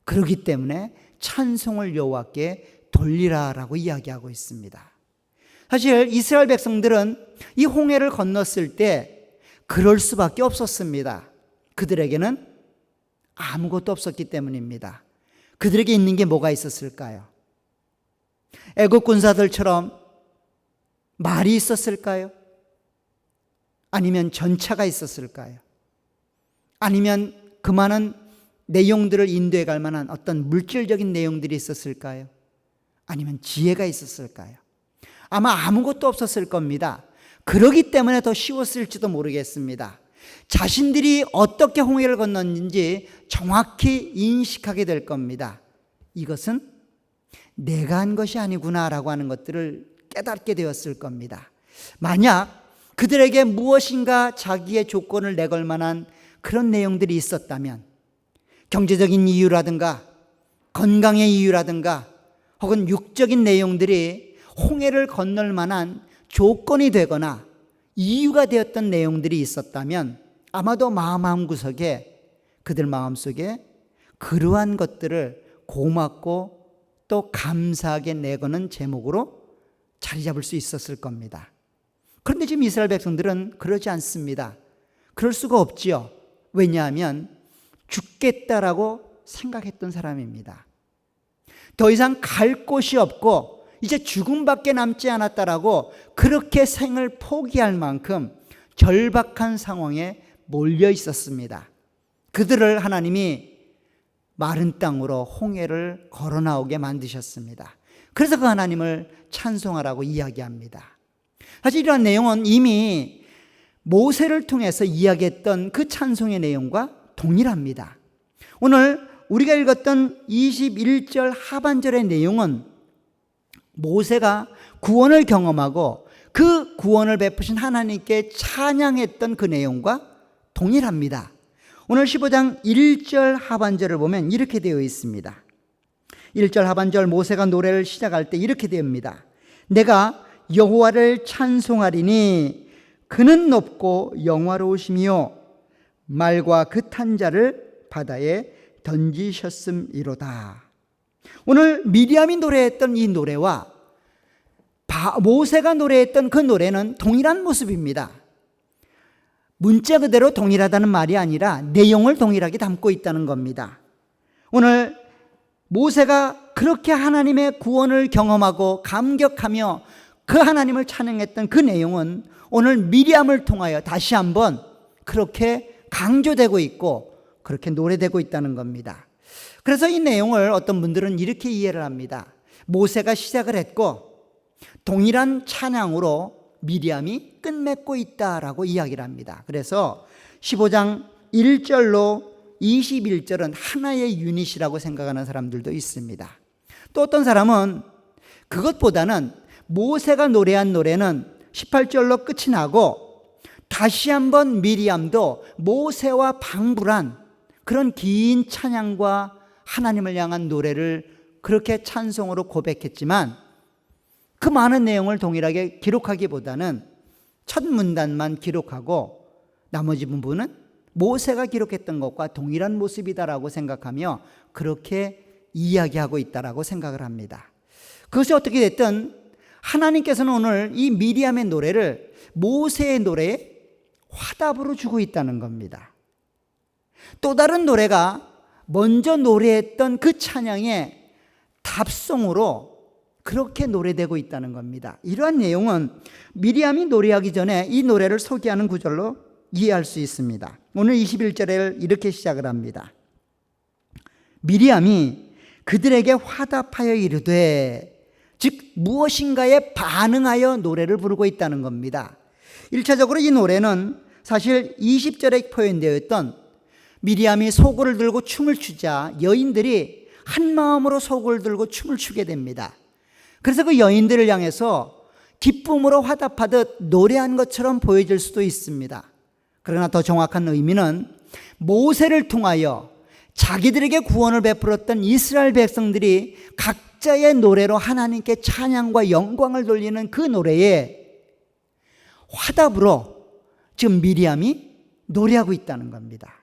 그렇기 때문에 찬송을 여호와께 돌리라라고 이야기하고 있습니다. 사실 이스라엘 백성들은 이 홍해를 건넜을 때 그럴 수밖에 없었습니다. 그들에게는 아무것도 없었기 때문입니다. 그들에게 있는 게 뭐가 있었을까요? 애국 군사들처럼 말이 있었을까요? 아니면 전차가 있었을까요? 아니면 그 많은 내용들을 인도해 갈 만한 어떤 물질적인 내용들이 있었을까요? 아니면 지혜가 있었을까요? 아마 아무것도 없었을 겁니다. 그러기 때문에 더 쉬웠을지도 모르겠습니다. 자신들이 어떻게 홍해를 건넜는지 정확히 인식하게 될 겁니다. 이것은 내가 한 것이 아니구나라고 하는 것들을 깨닫게 되었을 겁니다. 만약 그들에게 무엇인가 자기의 조건을 내걸 만한 그런 내용들이 있었다면, 경제적인 이유라든가 건강의 이유라든가 혹은 육적인 내용들이 홍해를 건널 만한 조건이 되거나 이유가 되었던 내용들이 있었다면 아마도 마음 한구석에 그들 마음속에 그러한 것들을 고맙고 또 감사하게 내거는 제목으로 자리 잡을 수 있었을 겁니다. 그런데 지금 이스라엘 백성들은 그러지 않습니다. 그럴 수가 없지요. 왜냐하면 죽겠다라고 생각했던 사람입니다. 더 이상 갈 곳이 없고 이제 죽음밖에 남지 않았다라고 그렇게 생을 포기할 만큼 절박한 상황에 몰려 있었습니다. 그들을 하나님이 마른 땅으로 홍해를 걸어 나오게 만드셨습니다. 그래서 그 하나님을 찬송하라고 이야기합니다. 사실 이러한 내용은 이미 모세를 통해서 이야기했던 그 찬송의 내용과 동일합니다. 오늘 우리가 읽었던 21절 하반절의 내용은 모세가 구원을 경험하고 그 구원을 베푸신 하나님께 찬양했던 그 내용과 동일합니다. 오늘 15장 1절 하반절을 보면 이렇게 되어 있습니다. 1절 하반절 모세가 노래를 시작할 때 이렇게 됩니다. 내가 여호와를 찬송하리니 그는 높고 영화로우시며 말과 그 탄 자를 바다에 던지셨음이로다. 오늘 미리암이 노래했던 이 노래와 모세가 노래했던 그 노래는 동일한 모습입니다. 문자 그대로 동일하다는 말이 아니라 내용을 동일하게 담고 있다는 겁니다. 오늘 모세가 그렇게 하나님의 구원을 경험하고 감격하며 그 하나님을 찬양했던 그 내용은 오늘 미리암을 통하여 다시 한번 그렇게 강조되고 있고 그렇게 노래되고 있다는 겁니다. 그래서 이 내용을 어떤 분들은 이렇게 이해를 합니다. 모세가 시작을 했고 동일한 찬양으로 미리암이 끝맺고 있다라고 이야기를 합니다. 그래서 15장 1절로 21절은 하나의 유닛이라고 생각하는 사람들도 있습니다. 또 어떤 사람은 그것보다는 모세가 노래한 노래는 18절로 끝이 나고 다시 한번 미리암도 모세와 방불한 그런 긴 찬양과 하나님을 향한 노래를 그렇게 찬송으로 고백했지만 그 많은 내용을 동일하게 기록하기보다는 첫 문단만 기록하고 나머지 부분은 모세가 기록했던 것과 동일한 모습이다라고 생각하며 그렇게 이야기하고 있다라고 생각을 합니다. 그것이 어떻게 됐든 하나님께서는 오늘 이 미리암의 노래를 모세의 노래에 화답으로 주고 있다는 겁니다. 또 다른 노래가 먼저 노래했던 그 찬양의 답송으로 그렇게 노래되고 있다는 겁니다. 이러한 내용은 미리암이 노래하기 전에 이 노래를 소개하는 구절로 이해할 수 있습니다. 오늘 21절에 이렇게 시작을 합니다. 미리암이 그들에게 화답하여 이르되, 즉 무엇인가에 반응하여 노래를 부르고 있다는 겁니다. 1차적으로 이 노래는 사실 20절에 표현되어 있던 미리암이 소고를 들고 춤을 추자 여인들이 한 마음으로 소고를 들고 춤을 추게 됩니다. 그래서 그 여인들을 향해서 기쁨으로 화답하듯 노래한 것처럼 보여질 수도 있습니다. 그러나 더 정확한 의미는 모세를 통하여 자기들에게 구원을 베풀었던 이스라엘 백성들이 각자의 노래로 하나님께 찬양과 영광을 돌리는 그 노래에 화답으로 지금 미리암이 노래하고 있다는 겁니다.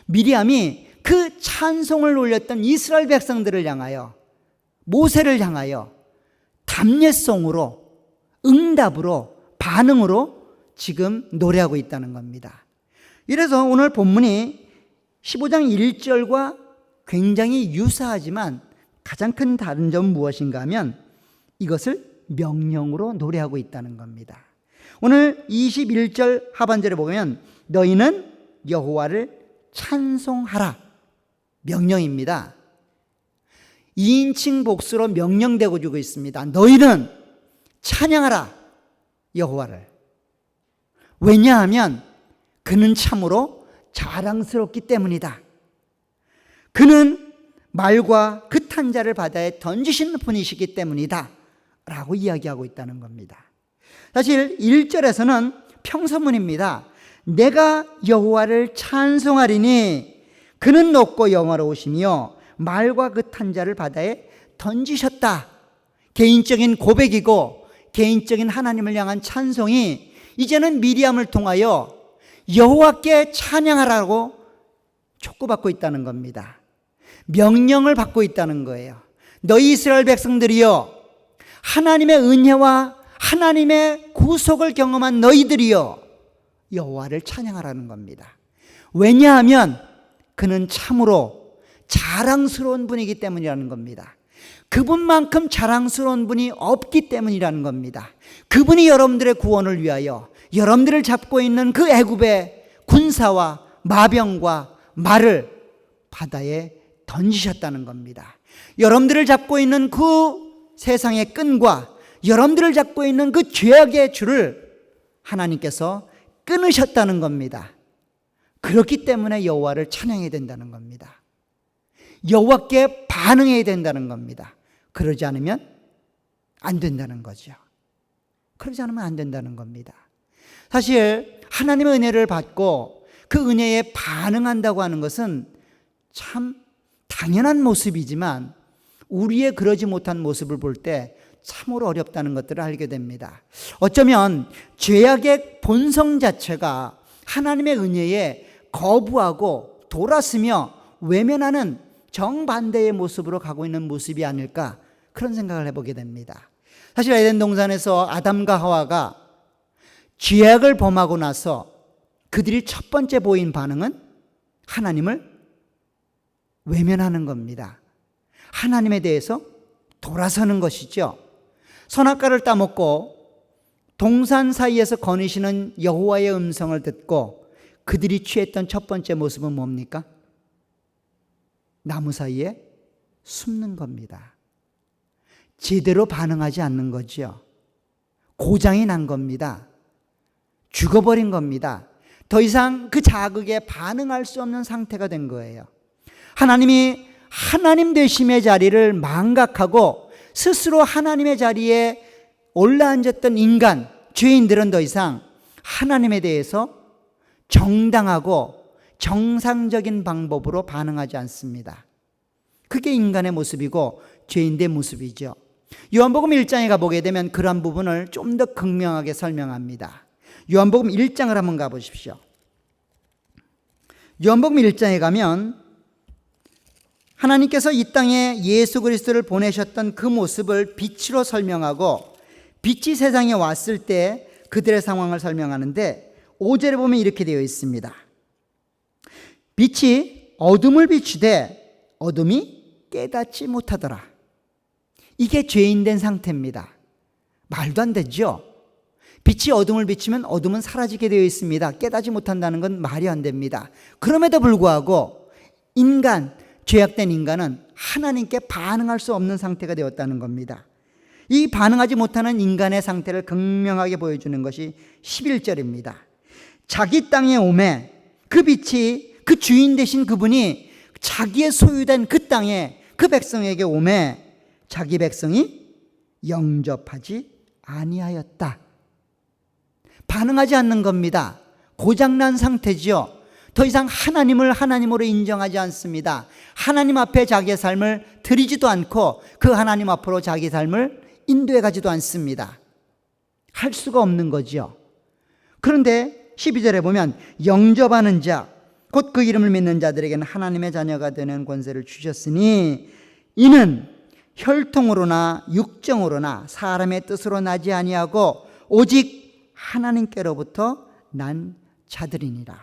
미리암이 그 찬송을 올렸던 이스라엘 백성들을 향하여, 모세를 향하여 답례송으로, 응답으로, 반응으로 지금 노래하고 있다는 겁니다. 이래서 오늘 본문이 15장 1절과 굉장히 유사하지만 가장 큰 다른 점은 무엇인가 하면 이것을 명령으로 노래하고 있다는 겁니다. 오늘 21절 하반절에 보면 너희는 여호와를 찬송하라, 명령입니다. 2인칭 복수로 명령되고 주고 있습니다. 너희는 찬양하라, 여호와를. 왜냐하면 그는 참으로 자랑스럽기 때문이다. 그는 말과 그 탄자를 바다에 던지시는 분이시기 때문이다 라고 이야기하고 있다는 겁니다. 사실 1절에서는 평서문입니다. 내가 여호와를 찬송하리니 그는 높고 영화로우시며 말과 그 탄자를 바다에 던지셨다. 개인적인 고백이고 개인적인 하나님을 향한 찬송이 이제는 미리암을 통하여 여호와께 찬양하라고 촉구받고 있다는 겁니다. 명령을 받고 있다는 거예요. 너희 이스라엘 백성들이여, 하나님의 은혜와 하나님의 구속을 경험한 너희들이여, 여호와를 찬양하라는 겁니다. 왜냐하면 그는 참으로 자랑스러운 분이기 때문이라는 겁니다. 그분만큼 자랑스러운 분이 없기 때문이라는 겁니다. 그분이 여러분들의 구원을 위하여 여러분들을 잡고 있는 그 애굽의 군사와 마병과 말을 바다에 던지셨다는 겁니다. 여러분들을 잡고 있는 그 세상의 끈과 여러분들을 잡고 있는 그 죄악의 줄을 하나님께서 끊으셨다는 겁니다. 그렇기 때문에 여호와를 찬양해야 된다는 겁니다. 여호와께 반응해야 된다는 겁니다. 그러지 않으면 안 된다는 거죠. 그러지 않으면 안 된다는 겁니다. 사실 하나님의 은혜를 받고 그 은혜에 반응한다고 하는 것은 참 당연한 모습이지만 우리의 그러지 못한 모습을 볼 때 참으로 어렵다는 것들을 알게 됩니다. 어쩌면 죄악의 본성 자체가 하나님의 은혜에 거부하고 돌아서며 외면하는 정반대의 모습으로 가고 있는 모습이 아닐까, 그런 생각을 해보게 됩니다. 사실 에덴 동산에서 아담과 하와가 죄악을 범하고 나서 그들이 첫 번째 보인 반응은 하나님을 외면하는 겁니다. 하나님에 대해서 돌아서는 것이죠. 선악과를 따먹고 동산 사이에서 거니시는 여호와의 음성을 듣고 그들이 취했던 첫 번째 모습은 뭡니까? 나무 사이에 숨는 겁니다. 제대로 반응하지 않는 거죠. 고장이 난 겁니다. 죽어버린 겁니다. 더 이상 그 자극에 반응할 수 없는 상태가 된 거예요. 하나님이 하나님 되심의 자리를 망각하고 스스로 하나님의 자리에 올라앉았던 인간, 죄인들은 더 이상 하나님에 대해서 정당하고 정상적인 방법으로 반응하지 않습니다. 그게 인간의 모습이고 죄인의 모습이죠. 요한복음 1장에 가보게 되면 그러한 부분을 좀 더 극명하게 설명합니다. 요한복음 1장을 한번 가보십시오. 요한복음 1장에 가면 하나님께서 이 땅에 예수 그리스도를 보내셨던 그 모습을 빛으로 설명하고 빛이 세상에 왔을 때 그들의 상황을 설명하는데 5절에 보면 이렇게 되어 있습니다. 빛이 어둠을 비추되 어둠이 깨닫지 못하더라. 이게 죄인된 상태입니다. 말도 안 되죠. 빛이 어둠을 비추면 어둠은 사라지게 되어 있습니다. 깨닫지 못한다는 건 말이 안 됩니다. 그럼에도 불구하고 인간, 죄악된 인간은 하나님께 반응할 수 없는 상태가 되었다는 겁니다. 이 반응하지 못하는 인간의 상태를 극명하게 보여주는 것이 11절입니다. 자기 땅에 오매 그 빛이 그 주인 되신 그분이 자기의 소유된 그 땅에 그 백성에게 오매 자기 백성이 영접하지 아니하였다. 반응하지 않는 겁니다. 고장난 상태지요. 더 이상 하나님을 하나님으로 인정하지 않습니다. 하나님 앞에 자기의 삶을 드리지도 않고 그 하나님 앞으로 자기 삶을 인도해 가지도 않습니다. 할 수가 없는 거죠. 그런데 12절에 보면 영접하는 자, 곧 그 이름을 믿는 자들에게는 하나님의 자녀가 되는 권세를 주셨으니 이는 혈통으로나 육정으로나 사람의 뜻으로 나지 아니하고 오직 하나님께로부터 난 자들이니라.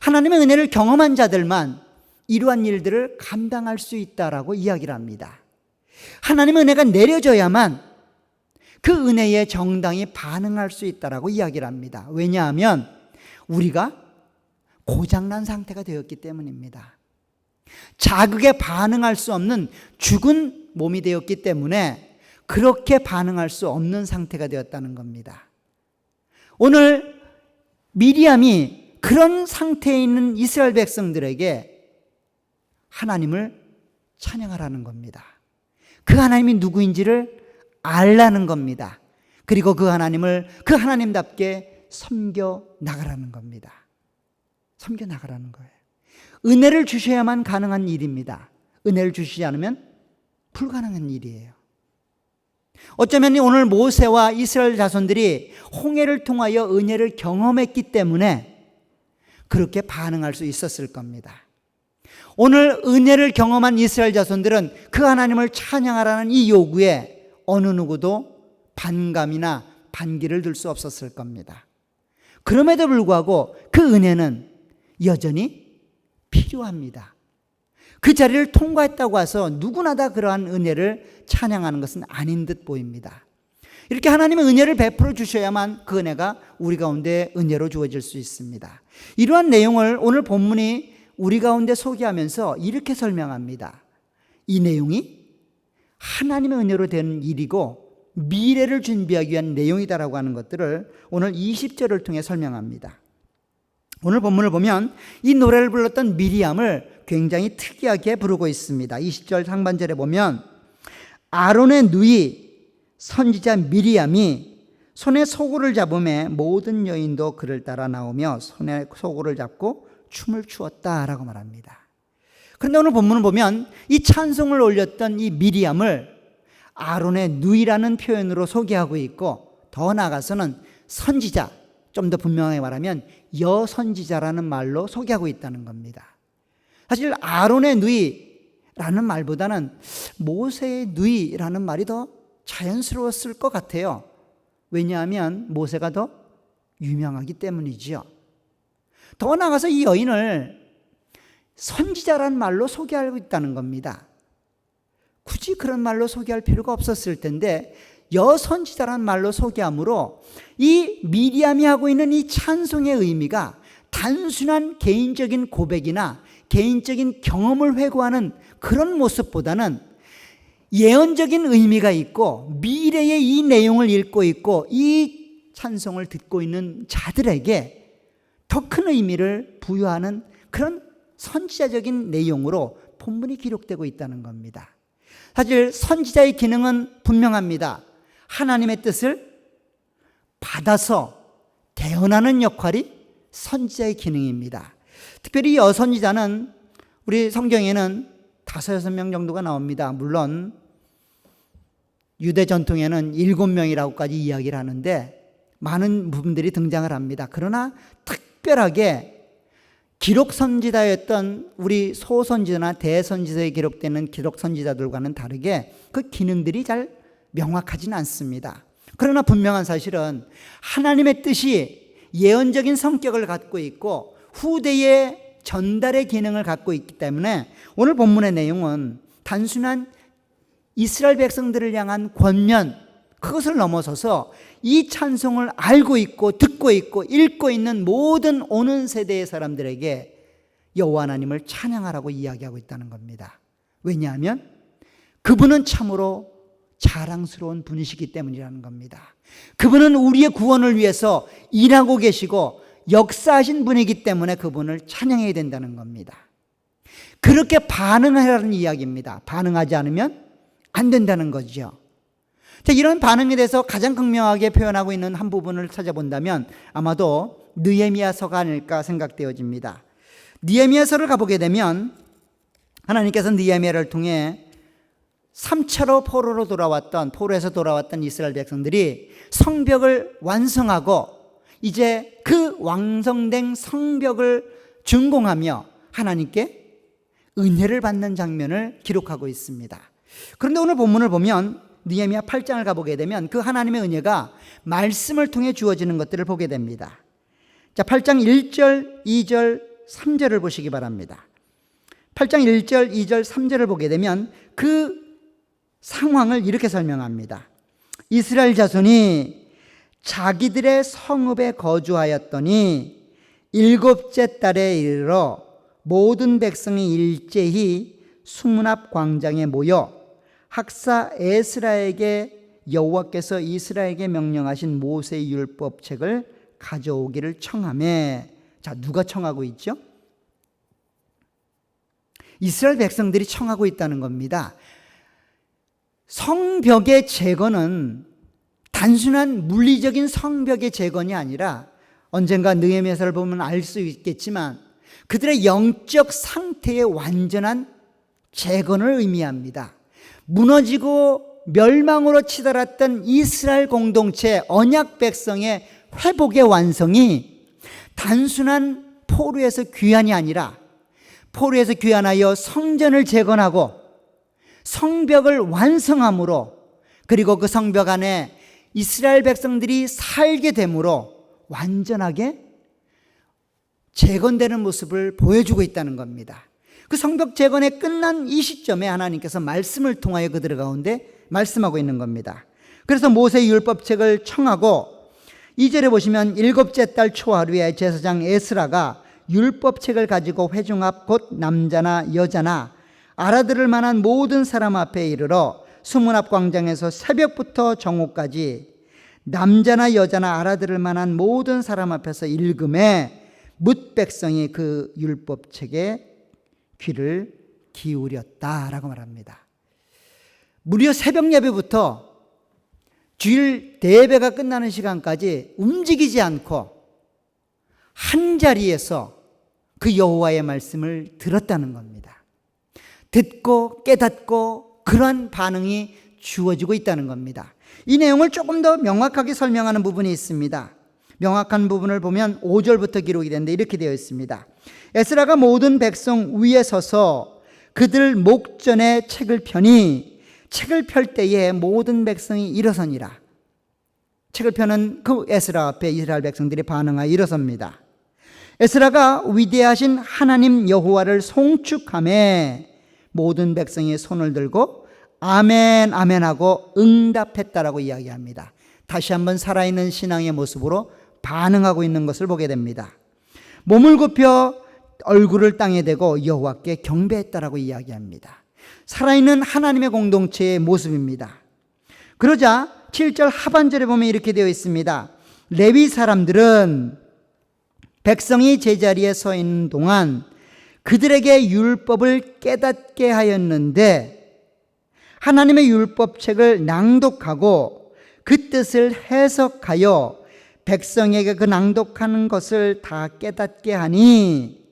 하나님의 은혜를 경험한 자들만 이러한 일들을 감당할 수 있다라고 이야기를 합니다. 하나님의 은혜가 내려져야만 그 은혜에 정당히 반응할 수 있다라고 이야기를 합니다. 왜냐하면 우리가 고장난 상태가 되었기 때문입니다. 자극에 반응할 수 없는 죽은 몸이 되었기 때문에 그렇게 반응할 수 없는 상태가 되었다는 겁니다. 오늘 미리암이 그런 상태에 있는 이스라엘 백성들에게 하나님을 찬양하라는 겁니다. 그 하나님이 누구인지를 알라는 겁니다. 그리고 그 하나님을 그 하나님답게 섬겨 나가라는 겁니다. 섬겨 나가라는 거예요. 은혜를 주셔야만 가능한 일입니다. 은혜를 주시지 않으면 불가능한 일이에요. 어쩌면 오늘 모세와 이스라엘 자손들이 홍해를 통하여 은혜를 경험했기 때문에 그렇게 반응할 수 있었을 겁니다. 오늘 은혜를 경험한 이스라엘 자손들은 그 하나님을 찬양하라는 이 요구에 어느 누구도 반감이나 반기를 들 수 없었을 겁니다. 그럼에도 불구하고 그 은혜는 여전히 필요합니다. 그 자리를 통과했다고 해서 누구나 다 그러한 은혜를 찬양하는 것은 아닌 듯 보입니다. 이렇게 하나님의 은혜를 베풀어 주셔야만 그 은혜가 우리 가운데 은혜로 주어질 수 있습니다. 이러한 내용을 오늘 본문이 우리 가운데 소개하면서 이렇게 설명합니다. 이 내용이 하나님의 은혜로 되는 일이고 미래를 준비하기 위한 내용이다라고 하는 것들을 오늘 20절을 통해 설명합니다. 오늘 본문을 보면 이 노래를 불렀던 미리암을 굉장히 특이하게 부르고 있습니다. 20절 상반절에 보면 아론의 누이 선지자 미리암이 손에 소고를 잡음에 모든 여인도 그를 따라 나오며 손에 소고를 잡고 춤을 추었다라고 말합니다. 그런데 오늘 본문을 보면 이 찬송을 올렸던 이 미리암을 아론의 누이라는 표현으로 소개하고 있고 더 나아가서는 선지자, 좀 더 분명하게 말하면 여선지자라는 말로 소개하고 있다는 겁니다. 사실 아론의 누이라는 말보다는 모세의 누이라는 말이 더 자연스러웠을 것 같아요. 왜냐하면 모세가 더 유명하기 때문이죠. 더 나아가서 이 여인을 선지자라는 말로 소개하고 있다는 겁니다. 굳이 그런 말로 소개할 필요가 없었을 텐데 여선지자라는 말로 소개함으로 이 미리암이 하고 있는 이 찬송의 의미가 단순한 개인적인 고백이나 개인적인 경험을 회고하는 그런 모습보다는 예언적인 의미가 있고 미래의 이 내용을 읽고 있고 이 찬송을 듣고 있는 자들에게 더 큰 의미를 부여하는 그런 선지자적인 내용으로 본문이 기록되고 있다는 겁니다. 사실 선지자의 기능은 분명합니다. 하나님의 뜻을 받아서 대언하는 역할이 선지자의 기능입니다. 특별히 여선지자는 우리 성경에는 5-6명 정도가 나옵니다. 물론 유대 전통에는 7명이라고까지 이야기를 하는데 많은 부분들이 등장을 합니다. 그러나 특별하게 기록 선지자였던 우리 소선지자나 대선지자에 기록되는 기록 선지자들과는 다르게 그 기능들이 잘 명확하지는 않습니다. 그러나 분명한 사실은 하나님의 뜻이 예언적인 성격을 갖고 있고 후대의 전달의 기능을 갖고 있기 때문에 오늘 본문의 내용은 단순한 이스라엘 백성들을 향한 권면, 그것을 넘어서서 이 찬송을 알고 있고 듣고 있고 읽고 있는 모든 오는 세대의 사람들에게 여호와 하나님을 찬양하라고 이야기하고 있다는 겁니다. 왜냐하면 그분은 참으로 자랑스러운 분이시기 때문이라는 겁니다. 그분은 우리의 구원을 위해서 일하고 계시고 역사하신 분이기 때문에 그분을 찬양해야 된다는 겁니다. 그렇게 반응하라는 이야기입니다. 반응하지 않으면 안 된다는 거죠. 자, 이런 반응에 대해서 가장 극명하게 표현하고 있는 한 부분을 찾아본다면 아마도 느헤미야서가 아닐까 생각되어집니다. 느헤미야서를 가보게 되면 하나님께서 느헤미야를 통해 3차로 포로에서 돌아왔던 이스라엘 백성들이 성벽을 완성하고 이제 그 완성된 성벽을 준공하며 하나님께 은혜를 받는 장면을 기록하고 있습니다. 그런데 오늘 본문을 보면 느헤미야 8장을 가보게 되면 그 하나님의 은혜가 말씀을 통해 주어지는 것들을 보게 됩니다. 자, 8장 1절, 2절, 3절을 보시기 바랍니다. 8장 1절, 2절, 3절을 보게 되면 그 상황을 이렇게 설명합니다. 이스라엘 자손이 자기들의 성읍에 거주하였더니 7째 달에 이르러 모든 백성이 일제히 수문 앞 광장에 모여 학사 에스라에게 여호와께서 이스라엘에게 명령하신 모세의 율법책을 가져오기를 청하매. 자, 누가 청하고 있죠? 이스라엘 백성들이 청하고 있다는 겁니다. 성벽의 재건은 단순한 물리적인 성벽의 재건이 아니라 언젠가 느헤미야서를 보면 알 수 있겠지만 그들의 영적 상태의 완전한 재건을 의미합니다. 무너지고 멸망으로 치달았던 이스라엘 공동체 언약 백성의 회복의 완성이 단순한 포로에서 귀환이 아니라 포로에서 귀환하여 성전을 재건하고 성벽을 완성함으로 그리고 그 성벽 안에 이스라엘 백성들이 살게 됨으로 완전하게 재건되는 모습을 보여주고 있다는 겁니다. 그 성벽 재건이 끝난 이 시점에 하나님께서 말씀을 통하여 그들 가운데 말씀하고 있는 겁니다. 그래서 모세의 율법책을 청하고 2절에 보시면 7째 달 초하루에 제사장 에스라가 율법책을 가지고 회중 앞 곧 남자나 여자나 알아들을 만한 모든 사람 앞에 이르러 수문 앞 광장에서 새벽부터 정오까지 남자나 여자나 알아들을 만한 모든 사람 앞에서 읽음에 뭇 백성이 그 율법책에 귀를 기울였다라고 말합니다. 무려 새벽 예배부터 주일 대예배가 끝나는 시간까지 움직이지 않고 한 자리에서 그 여호와의 말씀을 들었다는 겁니다. 듣고 깨닫고 그러한 반응이 주어지고 있다는 겁니다. 이 내용을 조금 더 명확하게 설명하는 부분이 있습니다. 명확한 부분을 보면 5절부터 기록이 되는데 이렇게 되어 있습니다. 에스라가 모든 백성 위에 서서 그들 목전에 책을 펴니 책을 펼 때에 모든 백성이 일어서니라. 책을 펴는 그 에스라 앞에 이스라엘 백성들이 반응하여 일어섭니다. 에스라가 위대하신 하나님 여호와를 송축하며 모든 백성이 손을 들고 아멘 아멘 하고 응답했다라고 이야기합니다. 다시 한번 살아있는 신앙의 모습으로 반응하고 있는 것을 보게 됩니다. 몸을 굽혀 얼굴을 땅에 대고 여호와께 경배했다라고 이야기합니다. 살아있는 하나님의 공동체의 모습입니다. 그러자 7절 하반절에 보면 이렇게 되어 있습니다. 레위 사람들은 백성이 제자리에 서 있는 동안 그들에게 율법을 깨닫게 하였는데 하나님의 율법책을 낭독하고 그 뜻을 해석하여 백성에게 그 낭독하는 것을 다 깨닫게 하니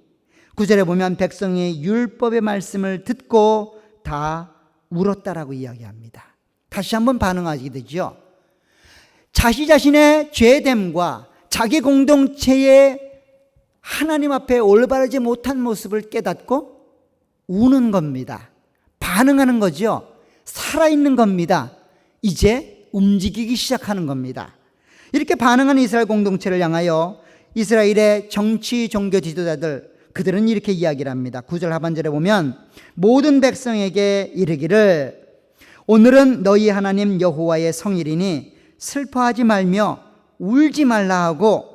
9절에 보면 백성이 율법의 말씀을 듣고 다 울었다라고 이야기합니다. 다시 한번 반응하게 되죠. 자신의 죄됨과 자기 공동체의 하나님 앞에 올바르지 못한 모습을 깨닫고 우는 겁니다. 반응하는 거죠. 살아있는 겁니다. 이제 움직이기 시작하는 겁니다. 이렇게 반응하는 이스라엘 공동체를 향하여 이스라엘의 정치 종교 지도자들, 그들은 이렇게 이야기를 합니다. 9절 하반절에 보면 모든 백성에게 이르기를 오늘은 너희 하나님 여호와의 성일이니 슬퍼하지 말며 울지 말라 하고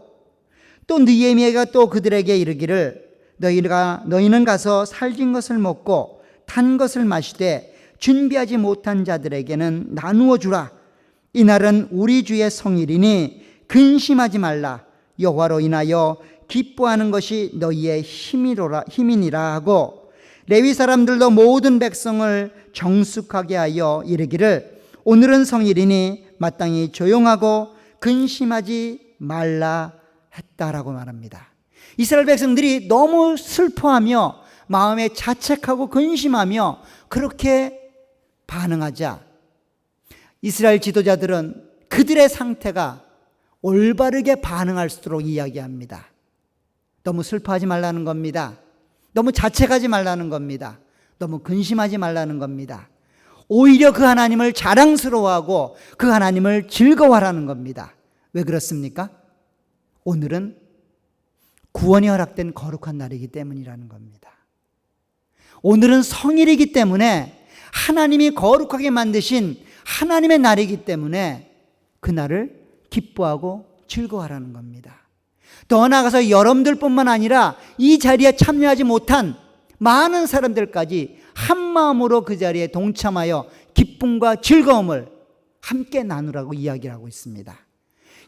또 느헤미야가 또 그들에게 이르기를 너희는 가서 살진 것을 먹고 탄 것을 마시되 준비하지 못한 자들에게는 나누어 주라. 이날은 우리 주의 성일이니 근심하지 말라. 여호와로 인하여 기뻐하는 것이 너희의 힘이니라 하고 레위 사람들도 모든 백성을 정숙하게 하여 이르기를 오늘은 성일이니 마땅히 조용하고 근심하지 말라 했다라고 말합니다. 이스라엘 백성들이 너무 슬퍼하며 마음에 자책하고 근심하며 그렇게 반응하자 이스라엘 지도자들은 그들의 상태가 올바르게 반응할수록 이야기합니다. 너무 슬퍼하지 말라는 겁니다. 너무 자책하지 말라는 겁니다. 너무 근심하지 말라는 겁니다. 오히려 그 하나님을 자랑스러워하고 그 하나님을 즐거워하라는 겁니다. 왜 그렇습니까? 오늘은 구원이 허락된 거룩한 날이기 때문이라는 겁니다. 오늘은 성일이기 때문에 하나님이 거룩하게 만드신 하나님의 날이기 때문에 그 날을 기뻐하고 즐거워하라는 겁니다. 더 나아가서 여러분들뿐만 아니라 이 자리에 참여하지 못한 많은 사람들까지 한 마음으로 그 자리에 동참하여 기쁨과 즐거움을 함께 나누라고 이야기를 하고 있습니다.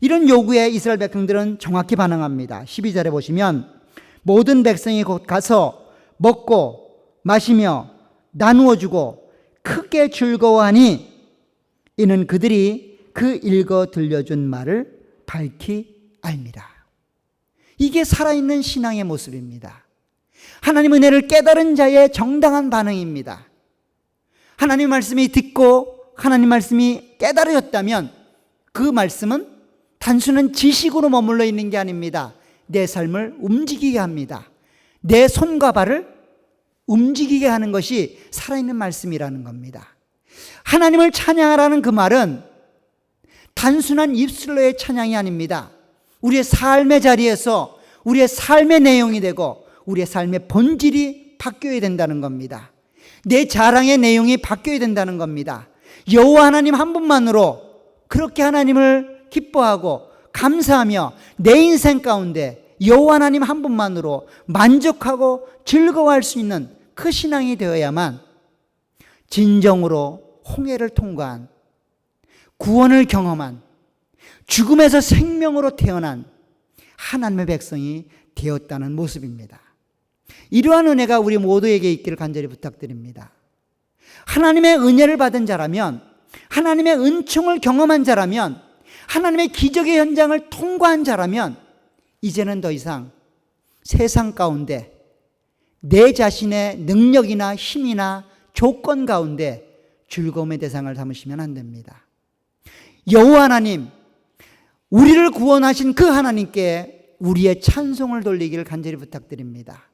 이런 요구에 이스라엘 백성들은 정확히 반응합니다. 12절에 보시면 모든 백성이 곧 가서 먹고 마시며 나누어 주고 크게 즐거워하니 이는 그들이 그 읽어 들려준 말을 밝히 알미라. 이게 살아있는 신앙의 모습입니다. 하나님 은혜를 깨달은 자의 정당한 반응입니다. 하나님 말씀이 듣고 하나님 말씀이 깨달아졌다면 그 말씀은 단순한 지식으로 머물러 있는 게 아닙니다. 내 삶을 움직이게 합니다. 내 손과 발을 움직이게 하는 것이 살아있는 말씀이라는 겁니다. 하나님을 찬양하라는 그 말은 단순한 입술로의 찬양이 아닙니다. 우리의 삶의 자리에서 우리의 삶의 내용이 되고 우리의 삶의 본질이 바뀌어야 된다는 겁니다. 내 자랑의 내용이 바뀌어야 된다는 겁니다. 여호와 하나님 한 분만으로 그렇게 하나님을 기뻐하고 감사하며 내 인생 가운데 여호와 하나님 한 분만으로 만족하고 즐거워할 수 있는 그 신앙이 되어야만 진정으로 홍해를 통과한 구원을 경험한 죽음에서 생명으로 태어난 하나님의 백성이 되었다는 모습입니다. 이러한 은혜가 우리 모두에게 있기를 간절히 부탁드립니다. 하나님의 은혜를 받은 자라면, 하나님의 은총을 경험한 자라면, 하나님의 기적의 현장을 통과한 자라면 이제는 더 이상 세상 가운데 내 자신의 능력이나 힘이나 조건 가운데 즐거움의 대상을 삼으시면 안 됩니다. 여호와 하나님, 우리를 구원하신 그 하나님께 우리의 찬송을 돌리기를 간절히 부탁드립니다.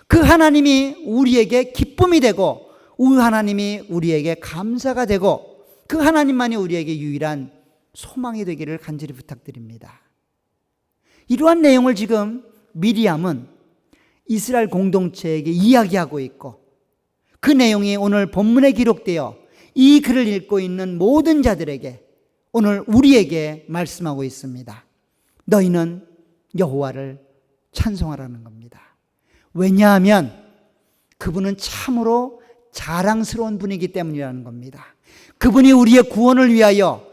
그 하나님이 우리에게 기쁨이 되고 그 하나님이 우리에게 감사가 되고 그 하나님만이 우리에게 유일한 소망이 되기를 간절히 부탁드립니다. 이러한 내용을 지금 미리암은 이스라엘 공동체에게 이야기하고 있고 그 내용이 오늘 본문에 기록되어 이 글을 읽고 있는 모든 자들에게 오늘 우리에게 말씀하고 있습니다. 너희는 여호와를 찬송하라는 겁니다. 왜냐하면 그분은 참으로 자랑스러운 분이기 때문이라는 겁니다. 그분이 우리의 구원을 위하여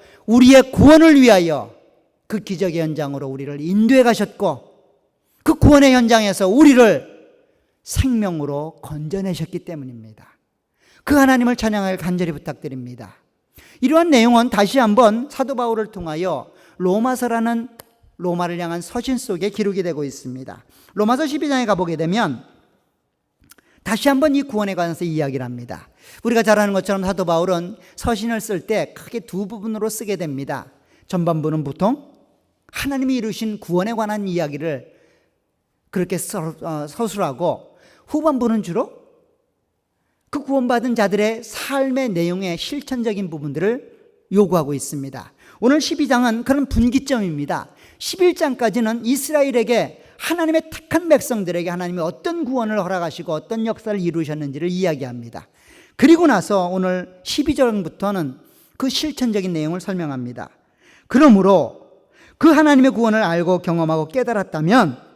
그 기적의 현장으로 우리를 인도해 가셨고 그 구원의 현장에서 우리를 생명으로 건져내셨기 때문입니다. 그 하나님을 찬양하길 간절히 부탁드립니다. 이러한 내용은 다시 한번 사도 바울을 통하여 로마서라는 로마를 향한 서신 속에 기록이 되고 있습니다. 로마서 12장에 가보게 되면 다시 한번 이 구원에 관해서 이야기를 합니다. 우리가 잘 아는 것처럼 사도 바울은 서신을 쓸 때 크게 두 부분으로 쓰게 됩니다. 전반부는 보통 하나님이 이루신 구원에 관한 이야기를 그렇게 서술하고, 후반부는 주로 그 구원받은 자들의 삶의 내용의 실천적인 부분들을 요구하고 있습니다. 오늘 12장은 그런 분기점입니다. 11장까지는 이스라엘에게, 하나님의 택한 백성들에게 하나님이 어떤 구원을 허락하시고 어떤 역사를 이루셨는지를 이야기합니다. 그리고 나서 오늘 12장부터는 그 실천적인 내용을 설명합니다. 그러므로 그 하나님의 구원을 알고 경험하고 깨달았다면,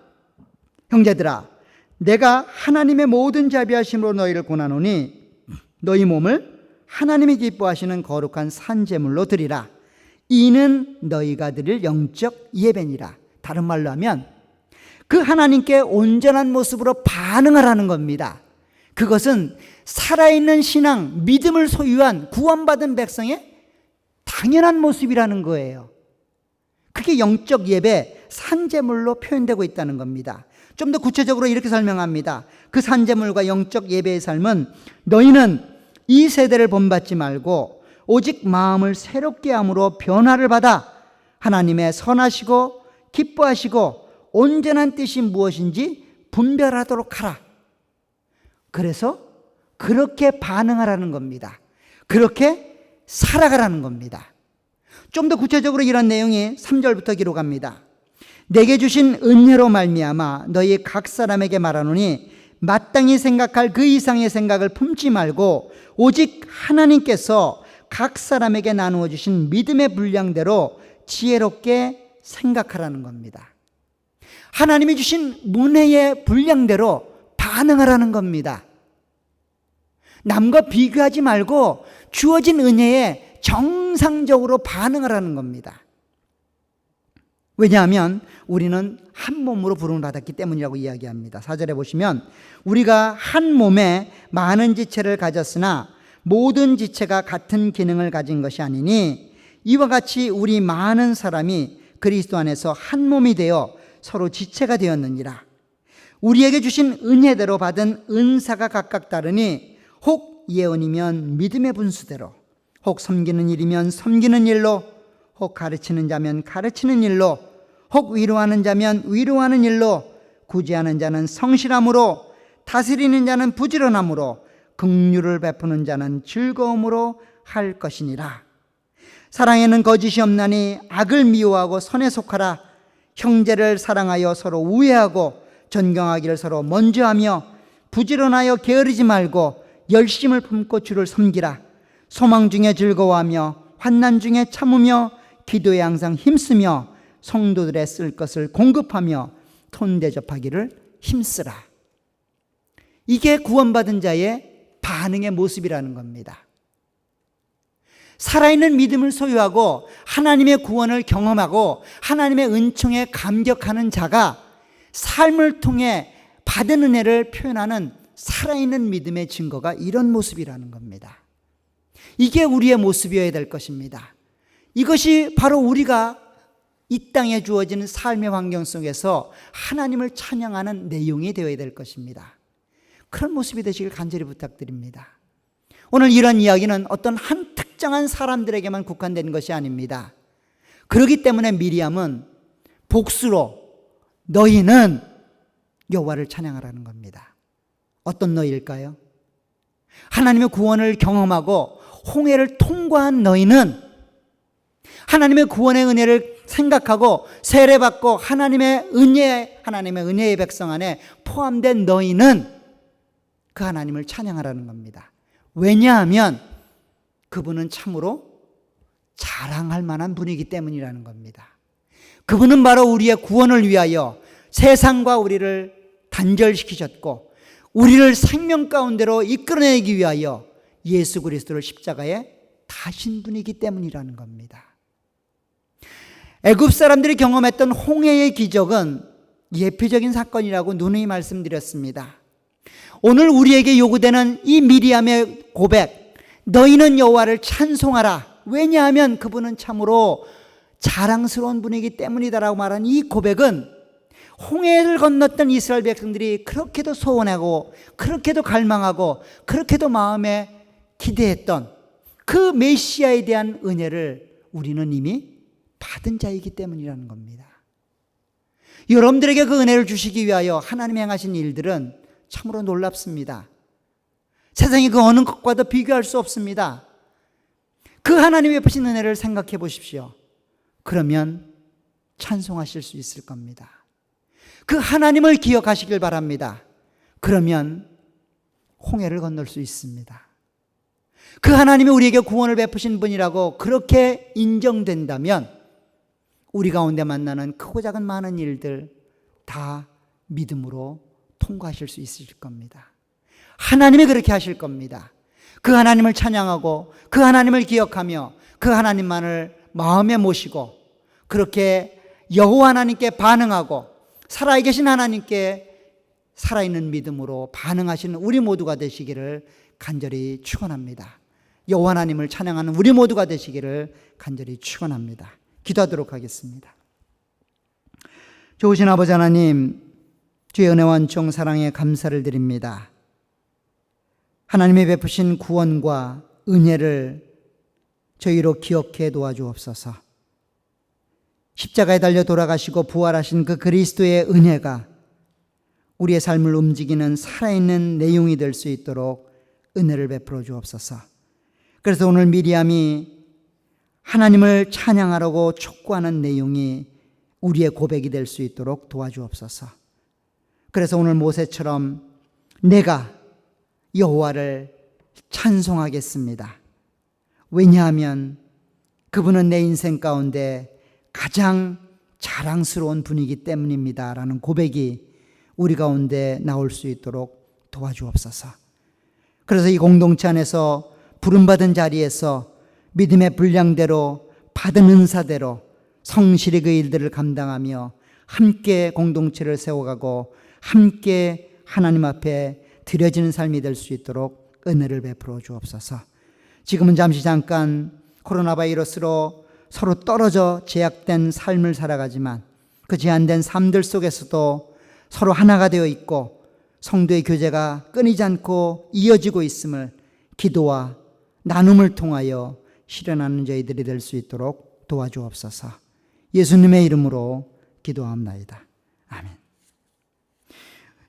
형제들아, 내가 하나님의 모든 자비하심으로 너희를 권하노니 너희 몸을 하나님이 기뻐하시는 거룩한 산제물로 드리라. 이는 너희가 드릴 영적 예배니라. 다른 말로 하면 그 하나님께 온전한 모습으로 반응하라는 겁니다. 그것은 살아있는 신앙, 믿음을 소유한 구원받은 백성의 당연한 모습이라는 거예요. 그게 영적 예배, 산제물로 표현되고 있다는 겁니다. 좀 더 구체적으로 이렇게 설명합니다. 그 산제물과 영적 예배의 삶은, 너희는 이 세대를 본받지 말고 오직 마음을 새롭게 함으로 변화를 받아 하나님의 선하시고 기뻐하시고 온전한 뜻이 무엇인지 분별하도록 하라. 그래서 그렇게 반응하라는 겁니다. 그렇게 살아가라는 겁니다. 좀 더 구체적으로 이런 내용이 3절부터 기록합니다. 내게 주신 은혜로 말미암아 너희 각 사람에게 말하노니 마땅히 생각할 그 이상의 생각을 품지 말고 오직 하나님께서 각 사람에게 나누어 주신 믿음의 분량대로 지혜롭게 생각하라는 겁니다. 하나님이 주신 은혜의 분량대로 반응하라는 겁니다. 남과 비교하지 말고 주어진 은혜에 정상적으로 반응하라는 겁니다. 왜냐하면 우리는 한 몸으로 부름을 받았기 때문이라고 이야기합니다. 4절에 보시면, 우리가 한 몸에 많은 지체를 가졌으나 모든 지체가 같은 기능을 가진 것이 아니니 이와 같이 우리 많은 사람이 그리스도 안에서 한 몸이 되어 서로 지체가 되었느니라. 우리에게 주신 은혜대로 받은 은사가 각각 다르니 혹 예언이면 믿음의 분수대로, 혹 섬기는 일이면 섬기는 일로, 혹 가르치는 자면 가르치는 일로, 혹 위로하는 자면 위로하는 일로, 구제하는 자는 성실함으로, 다스리는 자는 부지런함으로, 긍휼을 베푸는 자는 즐거움으로 할 것이니라. 사랑에는 거짓이 없나니 악을 미워하고 선에 속하라. 형제를 사랑하여 서로 우애하고 존경하기를 서로 먼저 하며 부지런하여 게으르지 말고 열심을 품고 주를 섬기라. 소망 중에 즐거워하며 환난 중에 참으며 기도에 항상 힘쓰며 성도들의 쓸 것을 공급하며 톤 대접하기를 힘쓰라. 이게 구원받은 자의 반응의 모습이라는 겁니다. 살아있는 믿음을 소유하고 하나님의 구원을 경험하고 하나님의 은총에 감격하는 자가 삶을 통해 받은 은혜를 표현하는 살아있는 믿음의 증거가 이런 모습이라는 겁니다. 이게 우리의 모습이어야 될 것입니다. 이것이 바로 우리가 이 땅에 주어지는 삶의 환경 속에서 하나님을 찬양하는 내용이 되어야 될 것입니다. 그런 모습이 되시길 간절히 부탁드립니다. 오늘 이런 이야기는 어떤 한 특정한 사람들에게만 국한된 것이 아닙니다. 그렇기 때문에 미리암은 복수로 너희는 여호와를 찬양하라는 겁니다. 어떤 너희일까요? 하나님의 구원을 경험하고 홍해를 통과한 너희는, 하나님의 구원의 은혜를 생각하고 세례받고 하나님의 은혜의 백성 안에 포함된 너희는 그 하나님을 찬양하라는 겁니다. 왜냐하면 그분은 참으로 자랑할 만한 분이기 때문이라는 겁니다. 그분은 바로 우리의 구원을 위하여 세상과 우리를 단절시키셨고 우리를 생명 가운데로 이끌어내기 위하여 예수 그리스도를 십자가에 다신 분이기 때문이라는 겁니다. 애굽 사람들이 경험했던 홍해의 기적은 예표적인 사건이라고 누누이 말씀드렸습니다. 오늘 우리에게 요구되는 이 미리암의 고백, 너희는 여호와를 찬송하라. 왜냐하면 그분은 참으로 자랑스러운 분이기 때문이다라고 말한 이 고백은 홍해를 건넜던 이스라엘 백성들이 그렇게도 소원하고 그렇게도 갈망하고 그렇게도 마음에 기대했던 그 메시아에 대한 은혜를 우리는 이미 받은 자이기 때문이라는 겁니다. 여러분들에게 그 은혜를 주시기 위하여 하나님이 행하신 일들은 참으로 놀랍습니다. 세상에 그 어느 것과도 비교할 수 없습니다. 그 하나님의 베푸신 은혜를 생각해 보십시오. 그러면 찬송하실 수 있을 겁니다. 그 하나님을 기억하시길 바랍니다. 그러면 홍해를 건널 수 있습니다. 그 하나님이 우리에게 구원을 베푸신 분이라고 그렇게 인정된다면 우리 가운데 만나는 크고 작은 많은 일들 다 믿음으로 통과하실 수 있을 겁니다. 하나님이 그렇게 하실 겁니다. 그 하나님을 찬양하고 그 하나님을 기억하며 그 하나님만을 마음에 모시고 그렇게 여호와 하나님께 반응하고 살아계신 하나님께 살아있는 믿음으로 반응하시는 우리 모두가 되시기를 간절히 축원합니다. 여호와 하나님을 찬양하는 우리 모두가 되시기를 간절히 축원합니다. 기도하도록 하겠습니다. 좋으신 아버지 하나님, 주의 은혜와 은총 사랑에 감사를 드립니다. 하나님의 베푸신 구원과 은혜를 저희로 기억해 도와주옵소서. 십자가에 달려 돌아가시고 부활하신 그 그리스도의 은혜가 우리의 삶을 움직이는 살아있는 내용이 될 수 있도록 은혜를 베풀어 주옵소서. 그래서 오늘 미리암이 하나님을 찬양하라고 촉구하는 내용이 우리의 고백이 될 수 있도록 도와주옵소서. 그래서 오늘 모세처럼 내가 여호와를 찬송하겠습니다. 왜냐하면 그분은 내 인생 가운데 가장 자랑스러운 분이기 때문입니다 라는 고백이 우리 가운데 나올 수 있도록 도와주옵소서. 그래서 이 공동체 안에서 부름받은 자리에서 믿음의 분량대로 받은 은사대로 성실히 그 일들을 감당하며 함께 공동체를 세워가고 함께 하나님 앞에 드려지는 삶이 될 수 있도록 은혜를 베풀어 주옵소서. 지금은 잠깐 코로나 바이러스로 서로 떨어져 제약된 삶을 살아가지만 그 제한된 삶들 속에서도 서로 하나가 되어 있고 성도의 교제가 끊이지 않고 이어지고 있음을 기도와 나눔을 통하여 실현하는 저희들이 될 수 있도록 도와주옵소서. 예수님의 이름으로 기도합나이다. 아멘.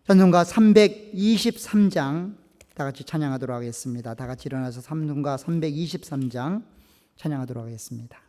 찬송가 323장 다 같이 찬양하도록 하겠습니다. 다 같이 일어나서 찬송가 323장 찬양하도록 하겠습니다.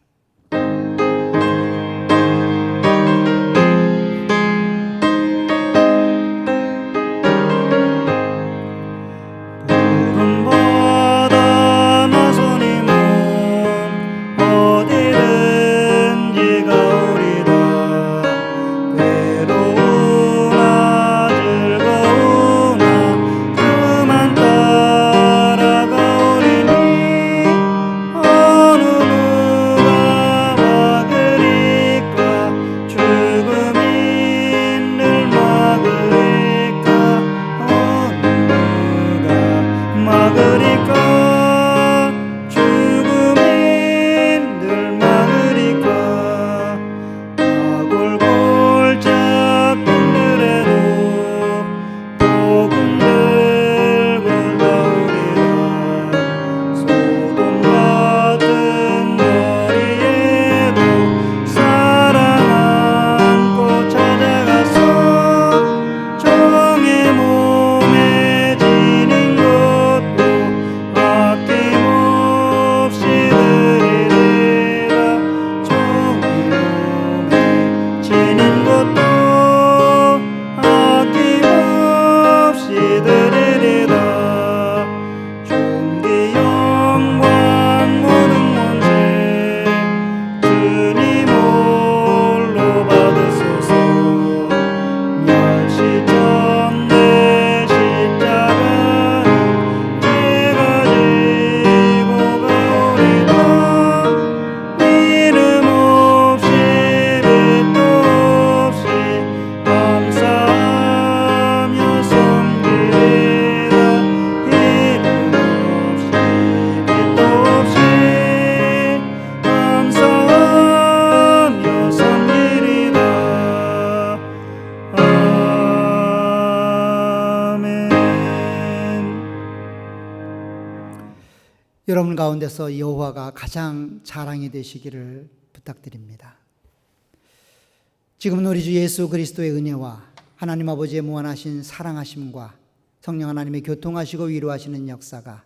여러분 가운데서 여호와가 가장 자랑이 되시기를 부탁드립니다. 지금은 우리 주 예수 그리스도의 은혜와 하나님 아버지의 무한하신 사랑하심과 성령 하나님의 교통하시고 위로하시는 역사가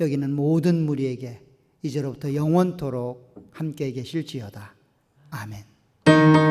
여기는 모든 무리에게 이제로부터 영원토록 함께 계실지어다. 아멘.